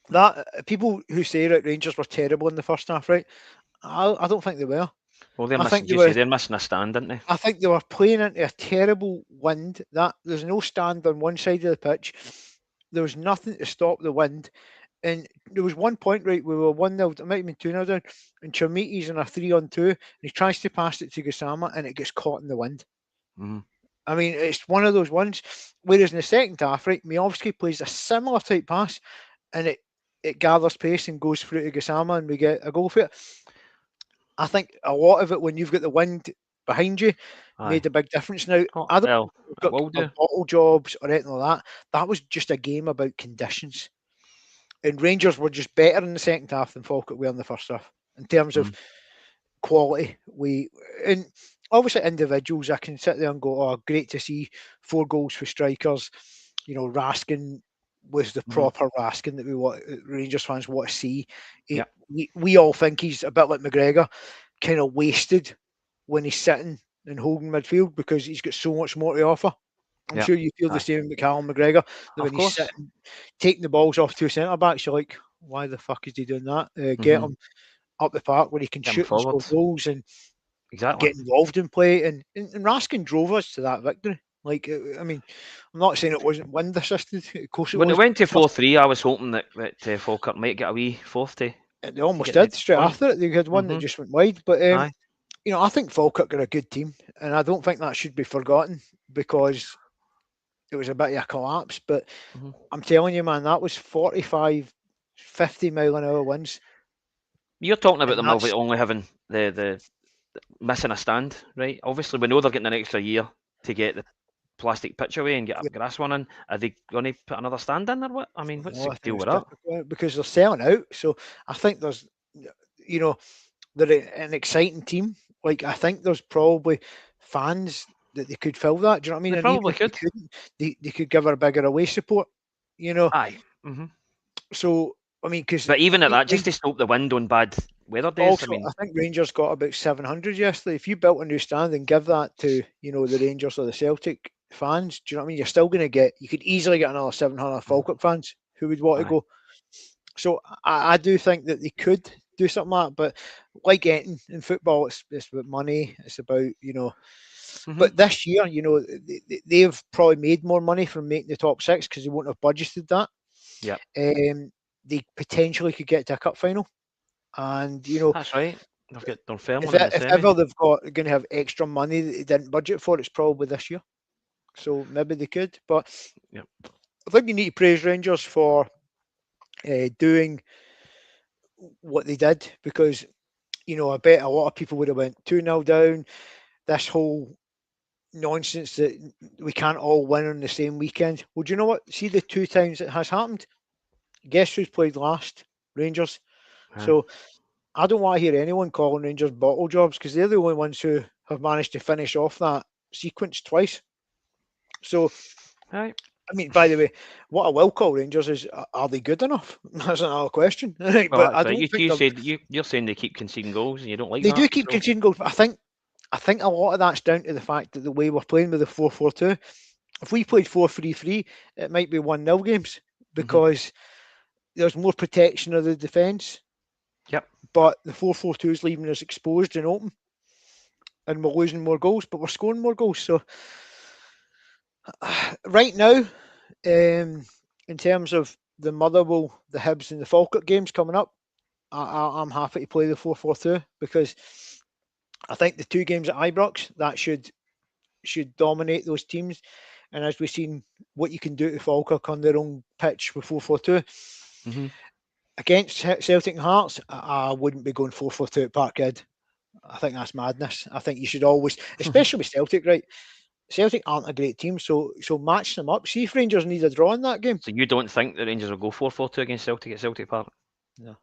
that, people who say that Rangers were terrible in the first half, right? I don't think they were. Well, they're missing a stand, didn't they? I think they were playing into a terrible wind. That there's no stand on one side of the pitch. There was nothing to stop the wind. And there was one point, right, we were 1-0, it might have been 2-0 down, and Chermiti's in a 3-on-2, and he tries to pass it to Gassama, and it gets caught in the wind. I mean, it's one of those ones. Whereas in the second half, right, Miovski plays a similar type pass, and it gathers pace and goes through to Gassama, and we get a goal for it. I think a lot of it, when you've got the wind behind you, made a big difference. Now, I don't know if we've got bottle jobs or anything like that. That was just a game about conditions. And Rangers were just better in the second half than Falkirk were in the first half in terms of quality. And obviously individuals, I can sit there and go, "Oh, great to see 4 goals for strikers." You know, Raskin was the proper Raskin that Rangers fans want to see. We all think he's a bit like McGregor, kind of wasted when he's sitting and holding midfield because he's got so much more to offer. I'm sure you feel the same with Callum McGregor. That when he's sitting, taking the balls off 2 centre backs, you're like, why the fuck is he doing that? Get him up the park where he can shoot and score goals and get involved in play. And Raskin drove us to that victory. Like, I mean, I'm not saying it wasn't wind assisted. Of course it was. When it went to 4-3, I was hoping that Falkirk might get a wee fourth to. They almost did straight after it. They had one that just went wide. But, you know, I think Falkirk are a good team. And I don't think that should be forgotten because it was a bit of a collapse, but I'm telling you, man, that was 45, 50 mile an hour winds. You're talking about them only having the missing a stand, right? Obviously, we know they're getting an extra year to get the plastic pitch away and get a grass one in. Are they going to put another stand in or what? I mean, what's the deal with that? Because they're selling out. So I think there's, you know, they're an exciting team. Like, I think there's probably fans that they could fill that. Do you know what I mean? They probably could. They could give her a bigger away support, you know. Aye. So, I mean, but even at that, just to stop the wind on bad weather days. Also, I think Rangers got about 700 yesterday. If you built a new stand and give that to, you know, the Rangers or the Celtic fans, do you know what I mean? You're still going to you could easily get another 700 Falkirk fans who would want to go. So I do think that they could do something like that. But like anything in football, it's about money. It's about, you know. But this year, you know, they've probably made more money from making the top 6 because they won't have budgeted that. Yeah. They potentially could get to a cup final, and you know that's right. They've got Dunfermline. If ever they've going to have extra money that they didn't budget for, it's probably this year. So maybe they could. But I think you need to praise Rangers for doing what they did, because I bet a lot of people would have went 2-0 down. This whole nonsense that we can't all win on the same weekend. Well, do you know what? See the 2 times it has happened. Guess who's played last? Rangers. So I don't want to hear anyone calling Rangers bottle jobs, because they're the only ones who have managed to finish off that sequence twice. So, Right. I mean, by the way, what I will call Rangers is, are they good enough? That's another question. Right? Well, But I that's right. don't think You said you're saying they keep conceding goals and you don't like they do that. keep So conceding goals. But I think a lot of that's down to the fact that the way we're playing with the 4-4-2. If we played 4-3-3, it might be 1-0 games, because there's more protection of the defence. Yep. But the 4-4-2 is leaving us exposed and open, and we're losing more goals, but we're scoring more goals. So right now, in terms of the Motherwell, the Hibs, and the Falkirk games coming up, I'm happy to play the 4-4-2, because I think the 2 games at Ibrox, that should dominate those teams. And as we've seen what you can do to Falkirk on their own pitch with 4-4-2. Against Celtic and Hearts, I wouldn't be going 4-4-2 at Parkhead. I think that's madness. I think you should always, especially with Celtic, right? Celtic aren't a great team, so match them up. See if Rangers need a draw in that game. So you don't think the Rangers will go 4-4-2 against Celtic at Celtic Park? No.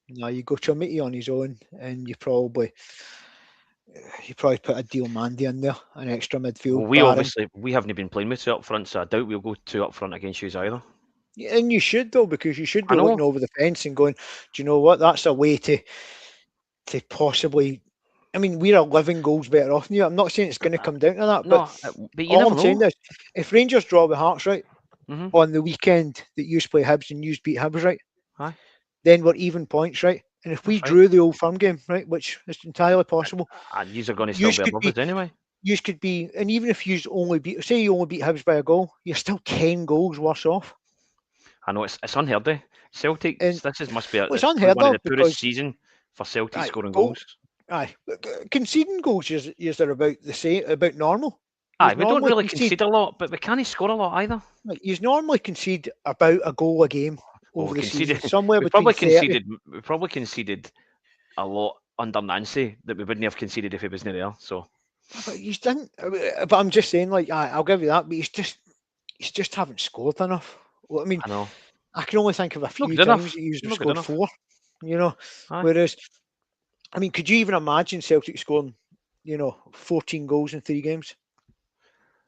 You go Chumity on his own, and you probably put a Diomande in there, an extra midfield. Well, we haven't been playing with 2 up front, so I doubt we'll go 2 up front against you either. Yeah, and you should, though, because you should be looking over the fence and going, do you know what? That's a way to possibly. I mean, we're 11 goals better off than you. I'm not saying it's going to come down to that, but you all I'm saying is, if Rangers draw with Hearts, right, on the weekend that you play Hibs and you beat Hibs, right, then we're even points, right? And if we drew the Old Firm game, right, which is entirely possible, you are going to still be above us anyway. You could be, and even if you only beat Hibs by a goal, you're still 10 goals worse off. I know it's unheard of. Celtic, this must be it's unheard one of the because poorest season for Celtic scoring goals. Conceding goals is about the same, about normal. We don't really concede a lot, but we can't score a lot either. You normally concede about a goal a game over the season. Somewhere we between we probably conceded a lot under Nancy that we wouldn't have conceded if he wasn't there. So, but you didn't. But I'm just saying, like, I'll give you that. But he's just haven't scored enough. Well, I mean, I can only think of a few times that he's scored 4. Whereas, I mean, could you even imagine Celtic scoring, 14 goals in 3 games?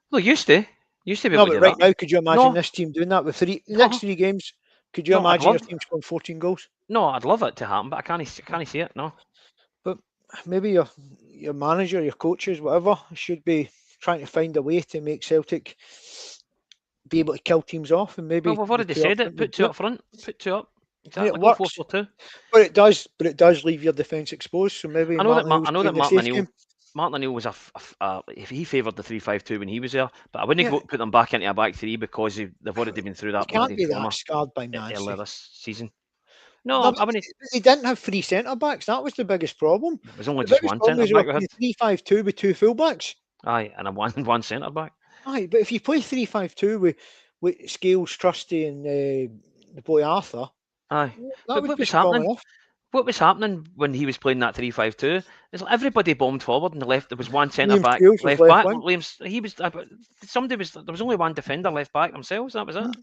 Well, used to be able to do right that. Now, could you imagine this team doing that with next 3 games? Could you imagine your team scoring 14 goals? No, I'd love it to happen, but I can't see it. No. But maybe your manager, your coaches, whatever, should be trying to find a way to make Celtic be able to kill teams off, and maybe. Well, we've already said it. Put 2 up front. Put 2 up. Exactly. It works. 4-4-2. But it does leave your defence exposed. So maybe I know that Martin O'Neill was if he favoured the 3-5-2 when he was there, but I wouldn't put them back into a back 3 because they've already been through that. You can't be that scarred by Nancy earlier this season. No, I mean, they didn't have 3 centre backs. That was the biggest problem. It was only just one centre back. 3-5-2 with 2 full backs. Aye, and one centre back. Aye, but if you play 3-5-2 with Scales, Trusty, and the boy Arthur. Aye, but what was happening? What was happening when he was playing that 3-5-2? It's like everybody bombed forward and the left. There was one centre back, left back. There was only one defender left back themselves. That was it.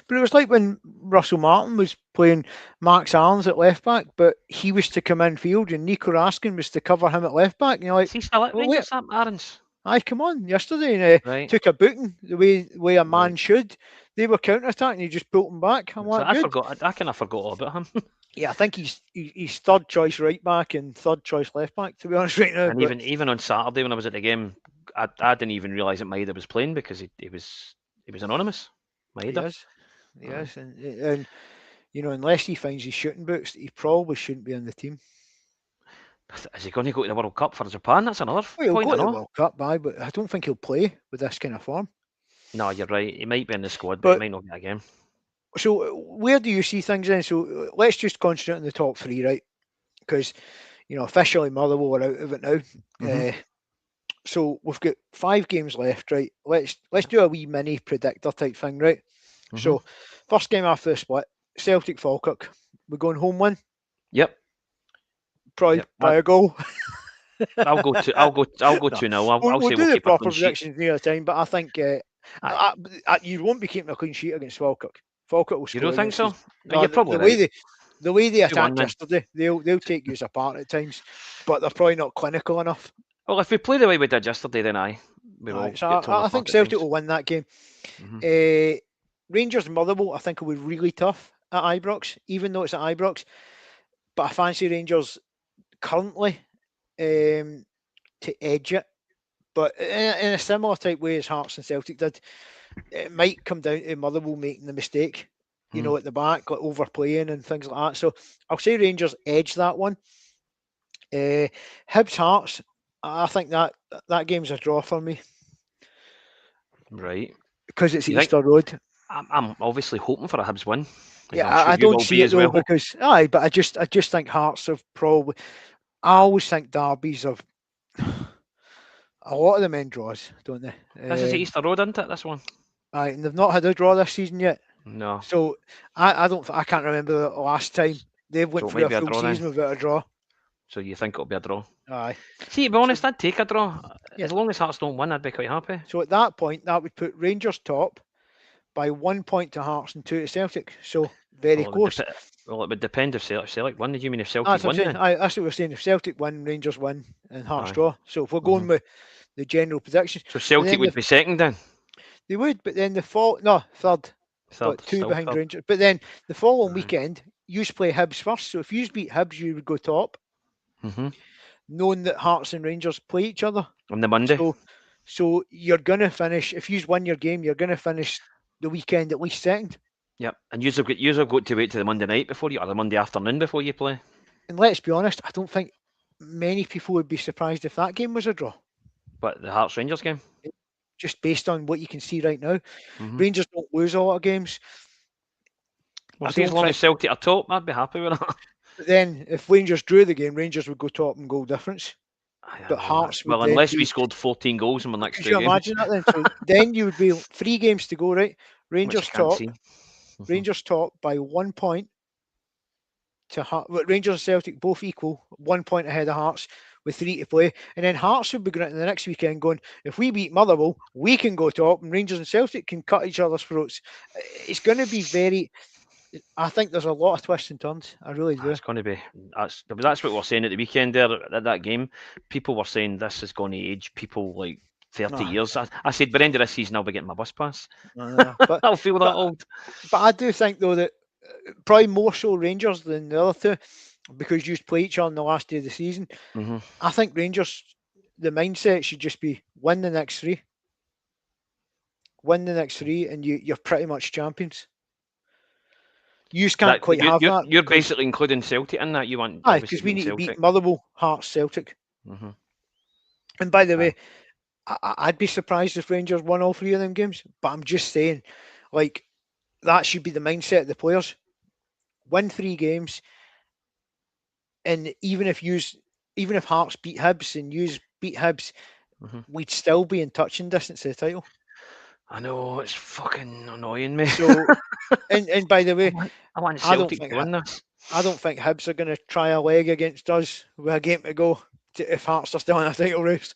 But it was like when Russell Martin was playing Max Arns at left back, but he was to come in field and Nico Raskin was to cover him at left back. And you're like, is he still at Rangers, Arns? Aye, come on! Yesterday, and took a booting the way a man should. They were counter-attacking. He just pulled them back. I'm like, I kind of forgot all about him. Yeah, I think he's third choice right back and third choice left back, to be honest, right now. And even on Saturday when I was at the game, I didn't even realise that Maeda was playing because he was anonymous. Maeda. Yes, and unless he finds his shooting boots, he probably shouldn't be in the team. Is he going to go to the World Cup for Japan? That's another point. He'll go to the World Cup, but I don't think he'll play with this kind of form. No, you're right. He might be in the squad, but he might not get a game. So where do you see things then? So let's just concentrate on the top 3, right? Because, officially Motherwell are out of it now. So we've got 5 games left, right? Let's do a wee mini predictor type thing, right? So first game after the split, Celtic Falkirk. We're going home win. Yep. Probably Yep. by a goal. I'll go to. I'll go. I'll go No. 2-0. I'll We'll say do we'll the keep a proper clean sheet. predictions near the time, but I think you won't be keeping a clean sheet against Falkirk. Falkirk will You score don't think against so? us. No, No, you're probably right. the way they 2-1 attacked then. yesterday, they'll take you apart at times, but they're probably not clinical enough. Well, if we play the way we did yesterday, then we will So get torn I think apart at Celtic times. will win that game. Mhm. Rangers Motherwell, I think, will be really tough at Ibrox, even though it's at Ibrox. But I fancy Rangers currently to edge it. But in a similar type way as Hearts and Celtic did, it might come down to Motherwell making the mistake, at the back, like overplaying and things like that. So I'll say Rangers edge that one. Hibs Hearts, I think that game's a draw for me. Right. Because it's You think? Easter Road. I'm obviously hoping for a Hibs win. Yeah, I'm sure I you don't will see be it as though well. because but I just think Hearts have probably. I always think derbies have a lot of them end draws, don't they? This is at Easter Road, isn't it? This one. And they've not had a draw this season yet. No. So I can't remember the last time they went So it through might a be a full draw then. season without a draw. So you think it'll be a draw? Aye. See, to be honest, I'd take a draw. Yeah. As long as Hearts don't win, I'd be quite happy. So at that point, that would put Rangers top by 1 point to Hearts and 2 to Celtic. So very close. It would depend if Celtic win. Did you mean if Celtic That's what win I'm saying. then? That's what we're saying. If Celtic win, Rangers win, and Hearts Aye. draw. So if we're going with the general predictions, So Celtic would be second then? they would, but then third. But 2 behind third. Rangers. But then the following weekend, you play Hibs first. So if you beat Hibs, you would go top, knowing that Hearts and Rangers play each other on the Monday. So you're gonna finish. If you win your game, you're gonna finish the weekend at least second. Yep, and you've got to wait to the Monday night before you, or the Monday afternoon before you play. And let's be honest, I don't think many people would be surprised if that game was a draw. But the Hearts Rangers game, just based on what you can see right now, Rangers don't lose a lot of games. Well, as long as Celtic are top, I'd be happy with that. But then, if Rangers drew the game, Rangers would go top in goal difference. But Hearts would. Well, unless we scored 14 goals in the next 2 games. Could you imagine that then? So then you would be 3 games to go, right? Rangers top. Rangers top by 1 point to Hearts. Rangers and Celtic both equal, 1 point ahead of Hearts with 3 to play. And then Hearts would be going into the next weekend going, if we beat Motherwell, we can go top, and Rangers and Celtic can cut each other's throats. It's going to be very. I think there's a lot of twists and turns. I really do. It's going to be. That's what we were saying at the weekend there at that game. People were saying this is going to age people like 30 years. I said, by the end of this season, I'll be getting my bus pass. But I'll feel that old. But I do think, though, that probably more so Rangers than the other two, because you play each other on the last day of the season. I think Rangers, the mindset should just be win the next 3. Win the next 3, and you're pretty much champions. You just can't quite have that. You're basically including Celtic in that. You want, because we need to beat Motherwell, Hearts, Celtic. And by the way, I'd be surprised if Rangers won all 3 of them games. But I'm just saying, like, that should be the mindset of the players. Win 3 games, and even if Hearts beat Hibs and you beat Hibs, we'd still be in touching distance of the title. I know, it's fucking annoying me. So, and by the way, I want Celtic to win this. I don't think Hibs are going to try a leg against us with a game to go if Hearts are still in a title race.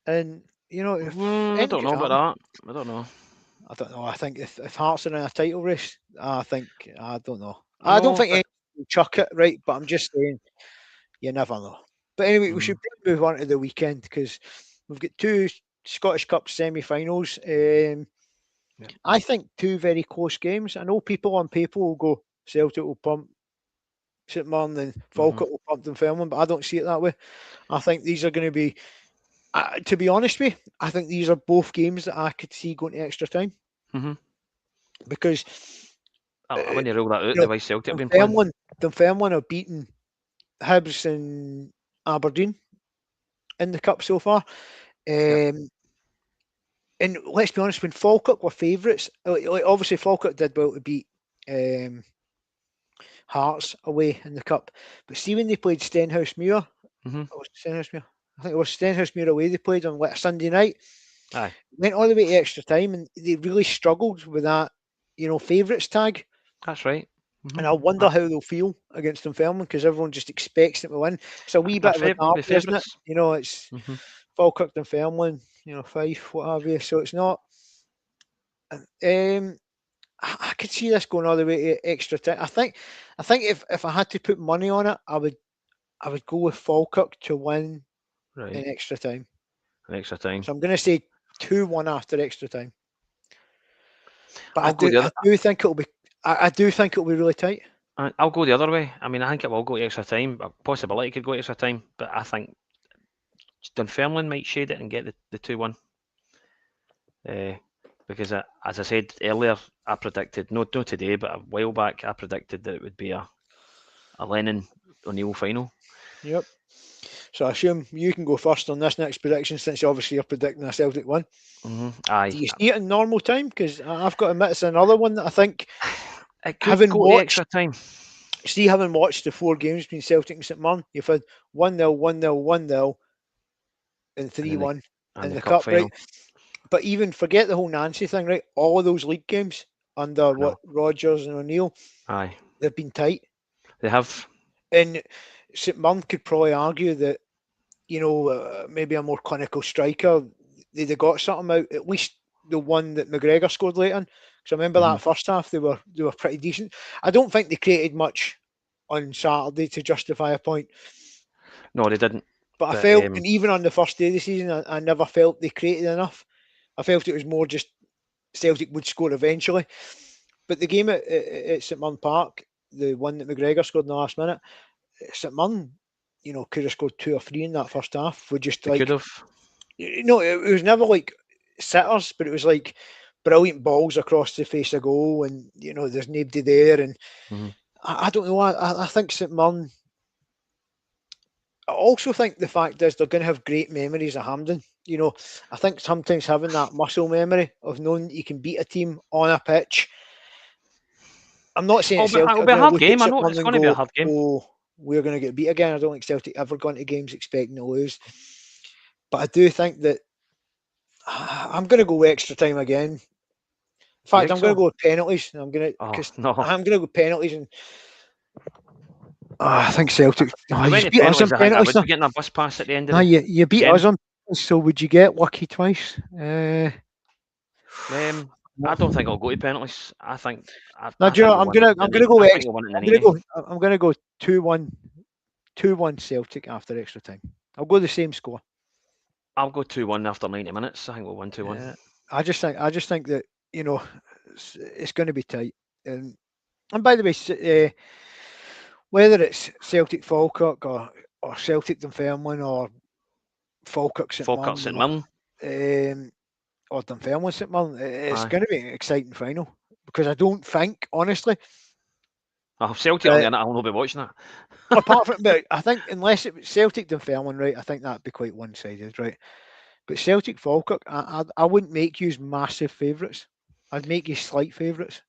And, I don't know about that. I don't know. I think if Hearts are in a title race, I don't know. I don't think anyone will chuck it, right? But I'm just saying, you never know. But anyway, we should move on to the weekend because we've got 2 Scottish Cup semi-finals. I think 2 very close games. I know people on paper will go Celtic will pump St Mirren and Falkirk will pump Dunfermline, but I don't see it that way. I think these are going to be, to be honest with you, I think these are both games that I could see going to extra time. Because I wouldn't rule that out the way Celtic have been playing. Dunfermline have beaten Hibs and Aberdeen in the Cup so far. And let's be honest, when Falkirk were favourites, obviously Falkirk did well to beat Hearts away in the Cup. But see when they played Stenhousemuir, I think it was Stenhousemuir away they played on Sunday night. Aye. Went all the way to extra time and they really struggled with that, favourites tag. That's right. And I wonder how they'll feel against Dunfermline because everyone just expects them to win. It's a wee bit of a derby, isn't it? You know, it's Falkirk, Dunfermline, you know, Fife, what have you. So it's not. I could see this going all the way to extra time. I think if I had to put money on it, I would go with Falkirk to win in extra time. In extra time. So I'm going to say 2-1 after extra time. But I do think it'll be really tight. I'll go the other way. I mean, I think it will go to extra time. A possibility could go to extra time, but I think Dunfermline might shade it and get the 2-1. Because as I said earlier, I predicted, not today, but a while back, I predicted that it would be a Lennon O'Neill final. Yep. So I assume you can go first on this next prediction, since obviously you're predicting a Celtic win. Aye. Do you see it in normal time? Because I've got to admit it's another one that I think it could go to extra time. See, having watched the 4 games between Celtic and St Mirren, you've had 1-0, 1-0, 1-0, and 3-1 in the cup, right? But even forget the whole Nancy thing, right? All of those league games under Rodgers and O'Neill, they've been tight. They have. And St Mirren could probably argue that, you know, maybe a more clinical striker, they'd have got something out, at least the one that McGregor scored late on. Because I remember that first half, they were pretty decent. I don't think they created much on Saturday to justify a point. No, they didn't. But I felt, and even on the first day of the season, I never felt they created enough. I felt it was more just Celtic would score eventually. But the game at St Mirren Park, the one that McGregor scored in the last minute, St Mirren, you know, could have scored 2 or 3 in that first half. We just could have. You know, it was never like sitters, but it was like brilliant balls across the face of goal, and you know, there's nobody there, and I don't know. I think St Mirren. I also think the fact is they're going to have great memories of Hampden. You know, I think sometimes having that muscle memory of knowing that you can beat a team on a pitch. I'm not saying it'll be a hard game. I know it's going to be a hard game. Oh, we're going to get beat again. I don't think Celtic ever gone to games expecting to lose. But I do think that I'm going to go extra time again. In fact, I'm going to go with penalties. I'm going to go penalties, and I think Celtic. You beat us on penalties. I would be getting a bus pass at the end of it. You beat us on. So would you get lucky twice? I don't think I'll go to penalties. I think. I'm gonna go. I'm gonna go 2-1 Celtic after extra time. I'll go the same score. I'll go 2-1 after 90 minutes. I think we'll win 2-1. I just think that, you know, it's going to be tight. And by the way, whether it's Celtic Falkirk or Celtic Dunfermline or Falkirk St Mirren, or Dunfermline St Mirren, it's going to be an exciting final, because I don't think, honestly, Celtic on the internet, I'll not be watching that. Apart from, but I think unless it was Celtic Dunfermline, right, I think that'd be quite one-sided, right? But Celtic Falkirk, I wouldn't make you massive favourites. I'd make you slight favourites.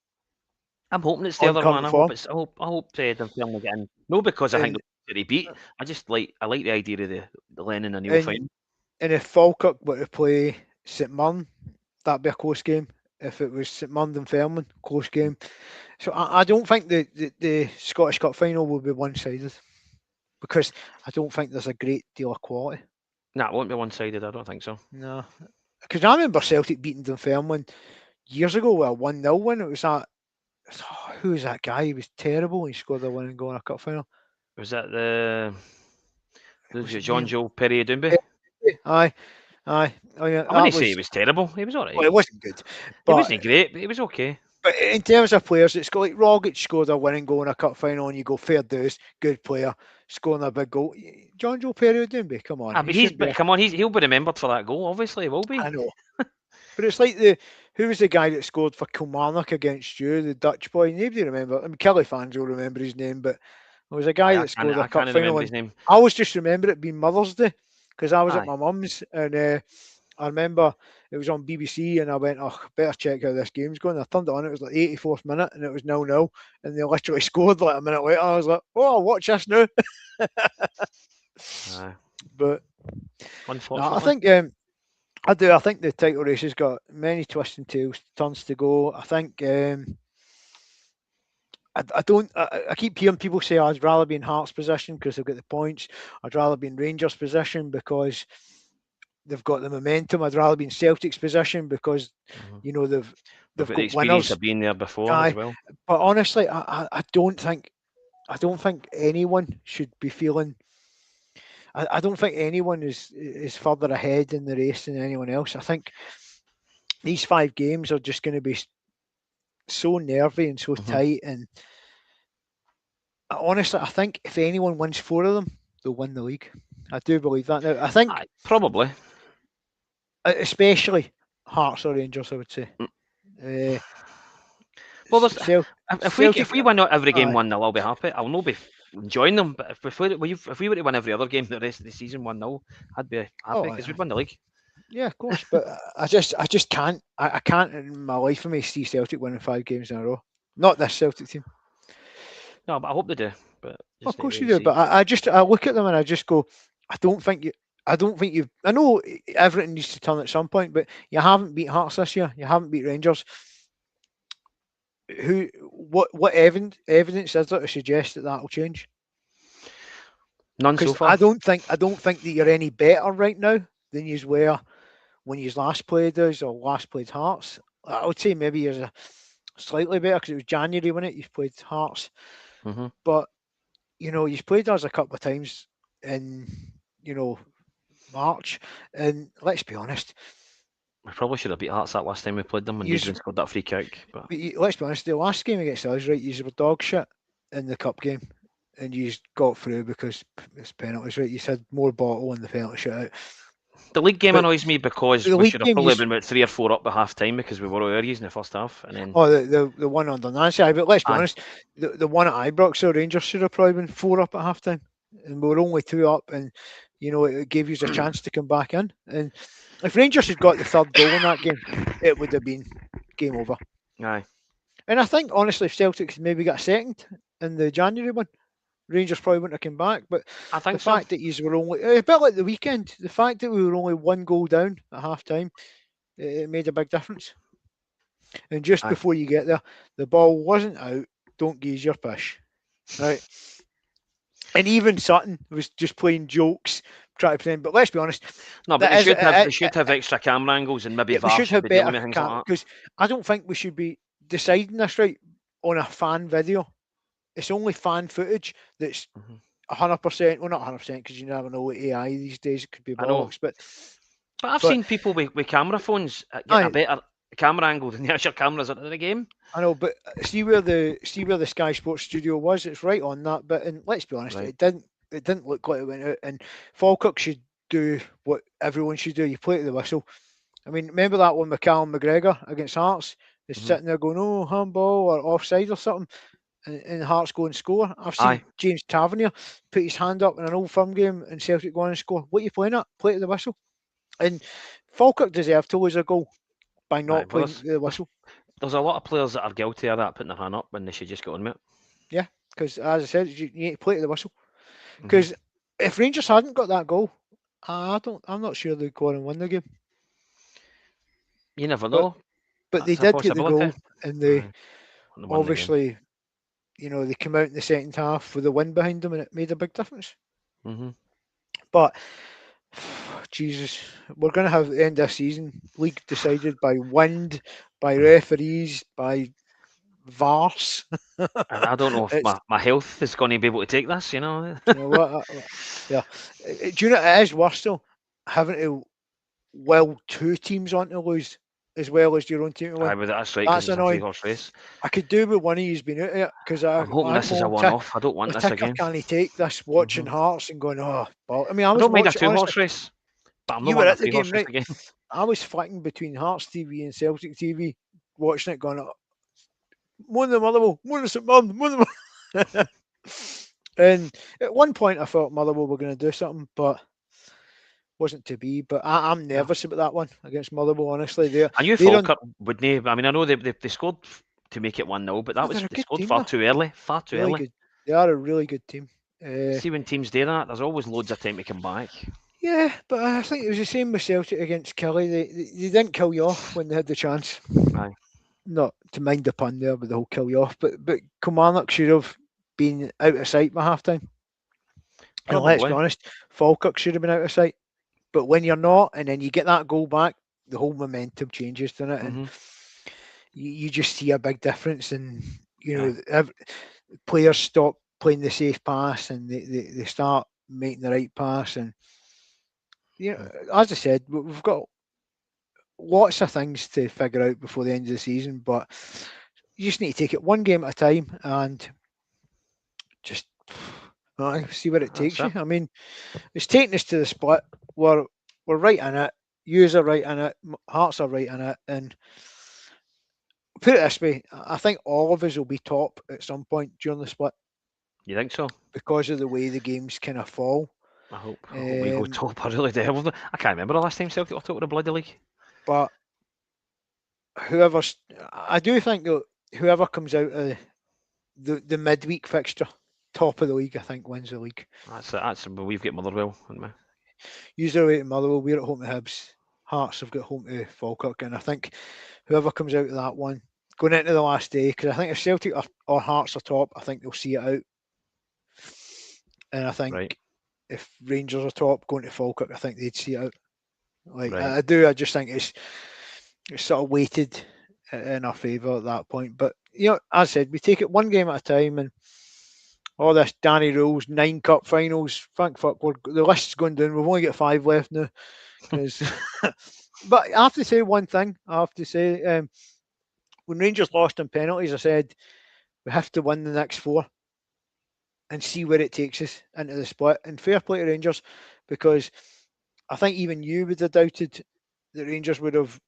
I'm hoping it's the other one. I hope Dunfermline get in. No, because I think they beat. I like the idea of the Lennon and O'Neill final. And if Falkirk were to play St Mirren, that'd be a close game. If it was St Mirren Dunfermline, close game. So I don't think the Scottish Cup final will be one-sided, because I don't think there's a great deal of quality. No, it won't be one-sided. I don't think so. No, because I remember Celtic beating Dunfermline years ago with a 1-0 win. It was that. Who was that guy? He was terrible. He scored the winning goal in a cup final. Was that John Joe Perry Doomby? Aye. I wouldn't say he was terrible. He was alright. Well, it wasn't good. He wasn't great, but he was okay. But in terms of players, it's got like Rogic scored a winning goal in a cup final, and you go, fair dues, good player, scoring a big goal. John Joe Perry Doomby, come on. He'll be remembered for that goal. Obviously, he will be. I know. But it's like who was the guy that scored for Kilmarnock against you, the Dutch boy? Nobody remember. I mean, Kelly fans will remember his name, but there was a guy that scored a cup final. His name. I always just remember it being Mother's Day, because I was at my mum's, and I remember it was on BBC, and I went, better check how this game's going. I turned it on, it was like 84th minute, and it was 0-0, and they literally scored like a minute later. I was like, I'll watch this now. But no, I think I do. I think the title race has got many twists and turns to go. I think I don't. I keep hearing people say, I'd rather be in Hearts' position because they've got the points. I'd rather be in Rangers' position because they've got the momentum. I'd rather be in Celtic's position because They've they've got the got experience winners. of being there before as Aye, well. but honestly, I don't think anyone should be feeling. I don't think anyone is further ahead in the race than anyone else. I think these 5 games are just going to be so nervy and so tight. And honestly, I think if anyone wins 4 of them, they'll win the league. I do believe that now. I think probably, especially Hearts or Rangers, I would say. Well, if we win every game 1-0, I'll be happy. I'll not be enjoying them. But if we were to win every other game the rest of the season 1-0, I'd be happy because we'd win the league. Yeah, of course. But I just can't. I can't in my life of me see Celtic winning 5 games in a row. Not this Celtic team. No, but I hope they do. But of course you do. But I look at them and I just go, I don't think you. I know everything needs to turn at some point, but you haven't beat Hearts this year. You haven't beat Rangers. What evidence is there to suggest that will change? None so far. I don't think that you're any better right now than you were when you last played us or last played Hearts. I would say maybe you're slightly better because it was January when you played Hearts. But you've played us a couple of times in March, and let's be honest, we probably should have beat Hearts that last time we played them when Nugent scored that free kick. But let's be honest, the last game against us, right, you were dog shit in the cup game, and you got through because it's penalties, right? You had more bottle in the penalty shootout. The league game annoys me because we should have probably been about 3 or 4 up at half time because we were all areas in the first half. And then the one under Nancy, but let's be honest, the one at Ibrox, so Rangers should have probably been 4 up at half time, and we were only 2 up, and it gave you a chance to come back in. And if Rangers had got the 3rd goal in that game, it would have been game over. Aye. And I think honestly, if Celtic maybe got 2nd in the January one, Rangers probably wouldn't have come back. But I think the fact that you were only a bit like the weekend, the fact that we were only 1 goal down at half time, it made a big difference. And just before you get there, the ball wasn't out. Don't geese your pish, right? And even Sutton was just playing jokes, trying to pretend. But let's be honest. No, but they should have extra camera angles and maybe we should have better cameras. Because I don't think we should be deciding this right on a fan video. It's only fan footage that's 100%. Well, not 100% because you never know with AI these days. It could be bollocks. But I've seen people with camera phones get a better camera angle than the actual cameras at the game. I know, but see where the Sky Sports studio was. It's right on that bit, and let's be honest, it didn't look like it went out. And Falkirk should do what everyone should do. You play to the whistle. I mean, remember that one with Callum McGregor against Hearts? He's sitting there going, "Oh, handball or offside or something," and Hearts go and score. I've seen James Tavernier put his hand up in an Old Firm game and Celtic go on and score. What are you playing at? Play to the whistle. And Falkirk deserved to lose a goal by not playing the whistle. There's a lot of players that are guilty of that, putting their hand up when they should just get on with it. Yeah, because as I said, you need to play to the whistle. Because if Rangers hadn't got that goal, I'm not sure they'd go on and win the game. You never know. But they did get the goal, and they obviously, they came out in the second half with a win behind them, and it made a big difference. But Jesus, we're going to have the end of the season league decided by wind, by referees, by VARs. I don't know if my health is going to be able to take this, yeah. Do you know it is worse though, having to will 2 teams on to lose as well as your own team to win. That's right. That's annoying. Race. I could do with one of you's been out of it because I'm hoping this is a one-off. I don't want this again. Can he take this watching Hearts and going, I mean, I don't mind a 2-horse race. But I'm not you were at the game, right? Again. I was flicking between Hearts TV and Celtic TV, watching it, going, "One of Motherwell, one of St Mirren, one of." And at one point, I thought Motherwell were going to do something, but wasn't to be. But I'm nervous about that one against Motherwell. Honestly, I knew Falkirk wouldn't. I mean, I know they scored to make it 1-0, but they scored far too early. Far too early. Good. They are a really good team. See, when teams do that, there's always loads of time to come back. Yeah, but I think it was the same with Celtic against Kelly. They didn't kill you off when they had the chance. Aye. not to mind the pun there, but they'll kill you off. But Kilmarnock should have been out of sight by half time. And let's be Probably. honest, Falkirk should have been out of sight. But when you're not, and then you get that goal back, the whole momentum changes, doesn't it? And you just see a big difference. And players stop playing the safe pass, and they start making the right pass. And as I said, we've got lots of things to figure out before the end of the season, but you just need to take it one game at a time and just see where it takes you. I mean, it's taking us to the split. We're right in it. Yous are right in it. Hearts are right in it. And put it this way, I think all of us will be top at some point during the split. You think so? Because of the way the games kind of fall. I hope we go top. I really do. I can't remember the last time Celtic were top of the bloody league. But I do think that whoever comes out of the midweek fixture, top of the league, I think wins the league. That's we've got Motherwell, haven't we? Usually away to Motherwell, we're at home to Hibs. Hearts have got home to Falkirk, and I think whoever comes out of that one, going into the last day, because I think if Celtic or Hearts are top, I think they'll see it out. And I think if Rangers are top, going to Falkirk, I think they'd see it out. I do. I just think it's sort of weighted in our favour at that point. But as I said, we take it one game at a time, and all this Danny Rules 9 cup finals. Thank fuck, the list's going down. We've only got 5 left now. But I have to say one thing. When Rangers lost on penalties, I said we have to win the next 4 and see where it takes us into the split. And fair play to Rangers, because I think even you would have doubted that Rangers would have,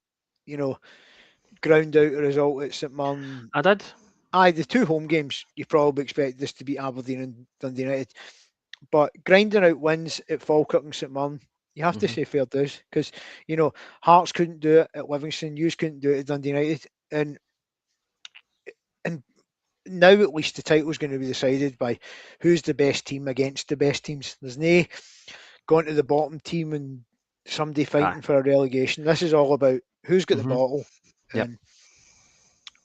ground out a result at St Mirren. I did. The 2 home games, you probably expect this to beat Aberdeen and Dundee United. But grinding out wins at Falkirk and St Mirren, you have to say fair dues, because, Hearts couldn't do it at Livingston, Hughes couldn't do it at Dundee United. And now at least the title is going to be decided by who's the best team against the best teams. There's no going to the bottom team and somebody fighting for a relegation. This is all about who's got the bottle, and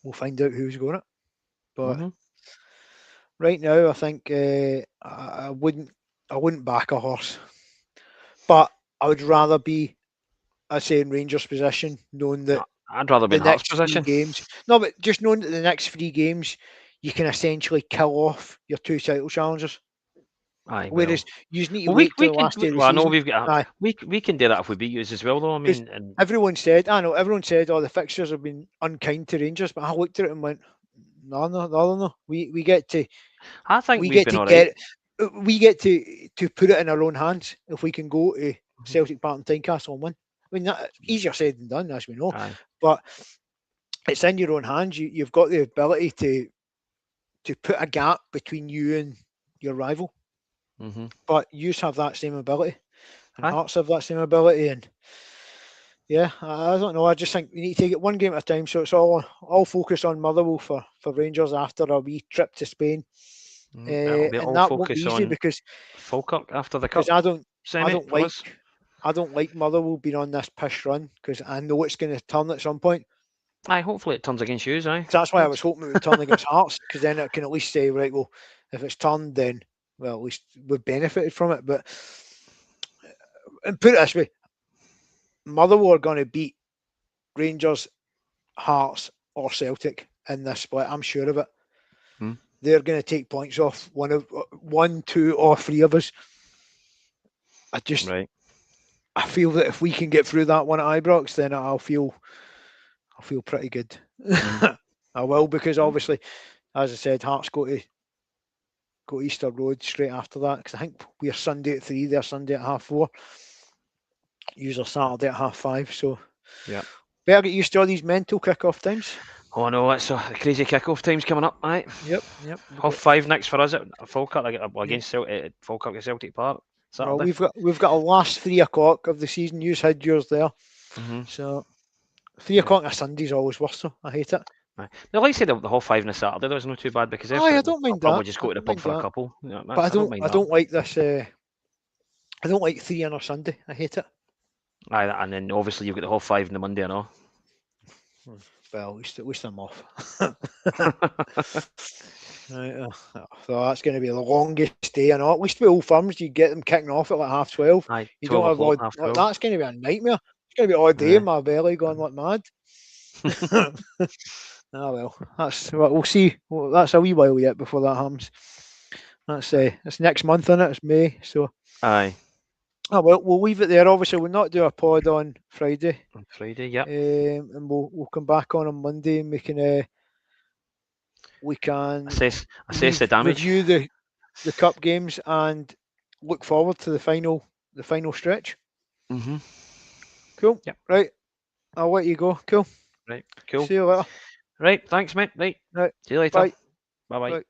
we'll find out who's going it. But right now, I think I wouldn't back a horse, but I would rather be, in Rangers' position, knowing that I'd rather be in Hearts' position. Games. No, but just knowing that the next 3 games, you can essentially kill off your 2 title challengers. Whereas you need to wait till the last day of the season. I know we've got. We can do that if we beat you as well, though. I mean, everyone said, the fixtures have been unkind to Rangers, but I looked at it and went, no. We get to. I think we get to put it in our own hands if we can go to Celtic Park and Tynecastle and win. I mean, that easier said than done, as we know. But it's in your own hands. You've got the ability to put a gap between you and your rival. But you have that same ability, and Hearts have that same ability. And I don't know. I just think we need to take it one game at a time. So it's all focus on Motherwell for Rangers after a wee trip to Spain. And that won't be easy because Falkirk after the cup. I don't like Motherwell being on this pish run, because I know it's going to turn at some point. Hopefully it turns against you, So that's why I was hoping it would turn against Hearts, because then it can at least say, right, well, if it's turned, then at least we've benefited from it. But and put it this way, Motherwell are going to beat Rangers, Hearts, or Celtic in this split. I'm sure of it. They're going to take points off one, 2, or 3 of us. I feel that if we can get through that one at Ibrox, then I'll feel pretty good. I will, because obviously, as I said, Hearts go to Easter Road straight after that, because I think we're Sunday at 3, they're Sunday at 4:30. Usually Saturday at 5:30. So better get used to all these mental kick-off times. Oh no, it's a crazy kick-off times coming up, right? Yep. 5:30 next for us at Falkirk against Celtic, Falkirk at Celtic Park. Saturday. Well, we've got a last 3 o'clock of the season. You had yours there, so 3 o'clock on a Sunday's always worse. So I hate it. They like to say the 5:30 on a Saturday. That was not too bad, because I don't mind that. Probably just go to the pub for a couple. But I don't like this. I don't like 3 on a Sunday. I hate it. And then obviously you've got the 5:30 on the Monday and all. Well, at least I'm off. Right, so that's going to be the longest day. I know. At least with Old Firms, you get them kicking off at like 12:30. Aye, You 12 don't have o'clock, odd. half Like, 12. that's going to be a nightmare. It's going to be all day Yeah. in my belly going like mad. Ah well, we'll see. Well, that's a wee while yet before that happens. That's it's next month, isn't it? It's May. So Aye, well, we'll leave it there. Obviously, we'll not do a pod on Friday, on Friday, yep. and we'll come back on Monday and we can Assess the damage. review the cup games and look forward to the final stretch. Mm-hmm. Cool. Yep. Right. I'll let you go. Cool. Right, cool. See you later. Right, thanks, mate. Right, Right. see you later. Bye. Bye-bye. Bye.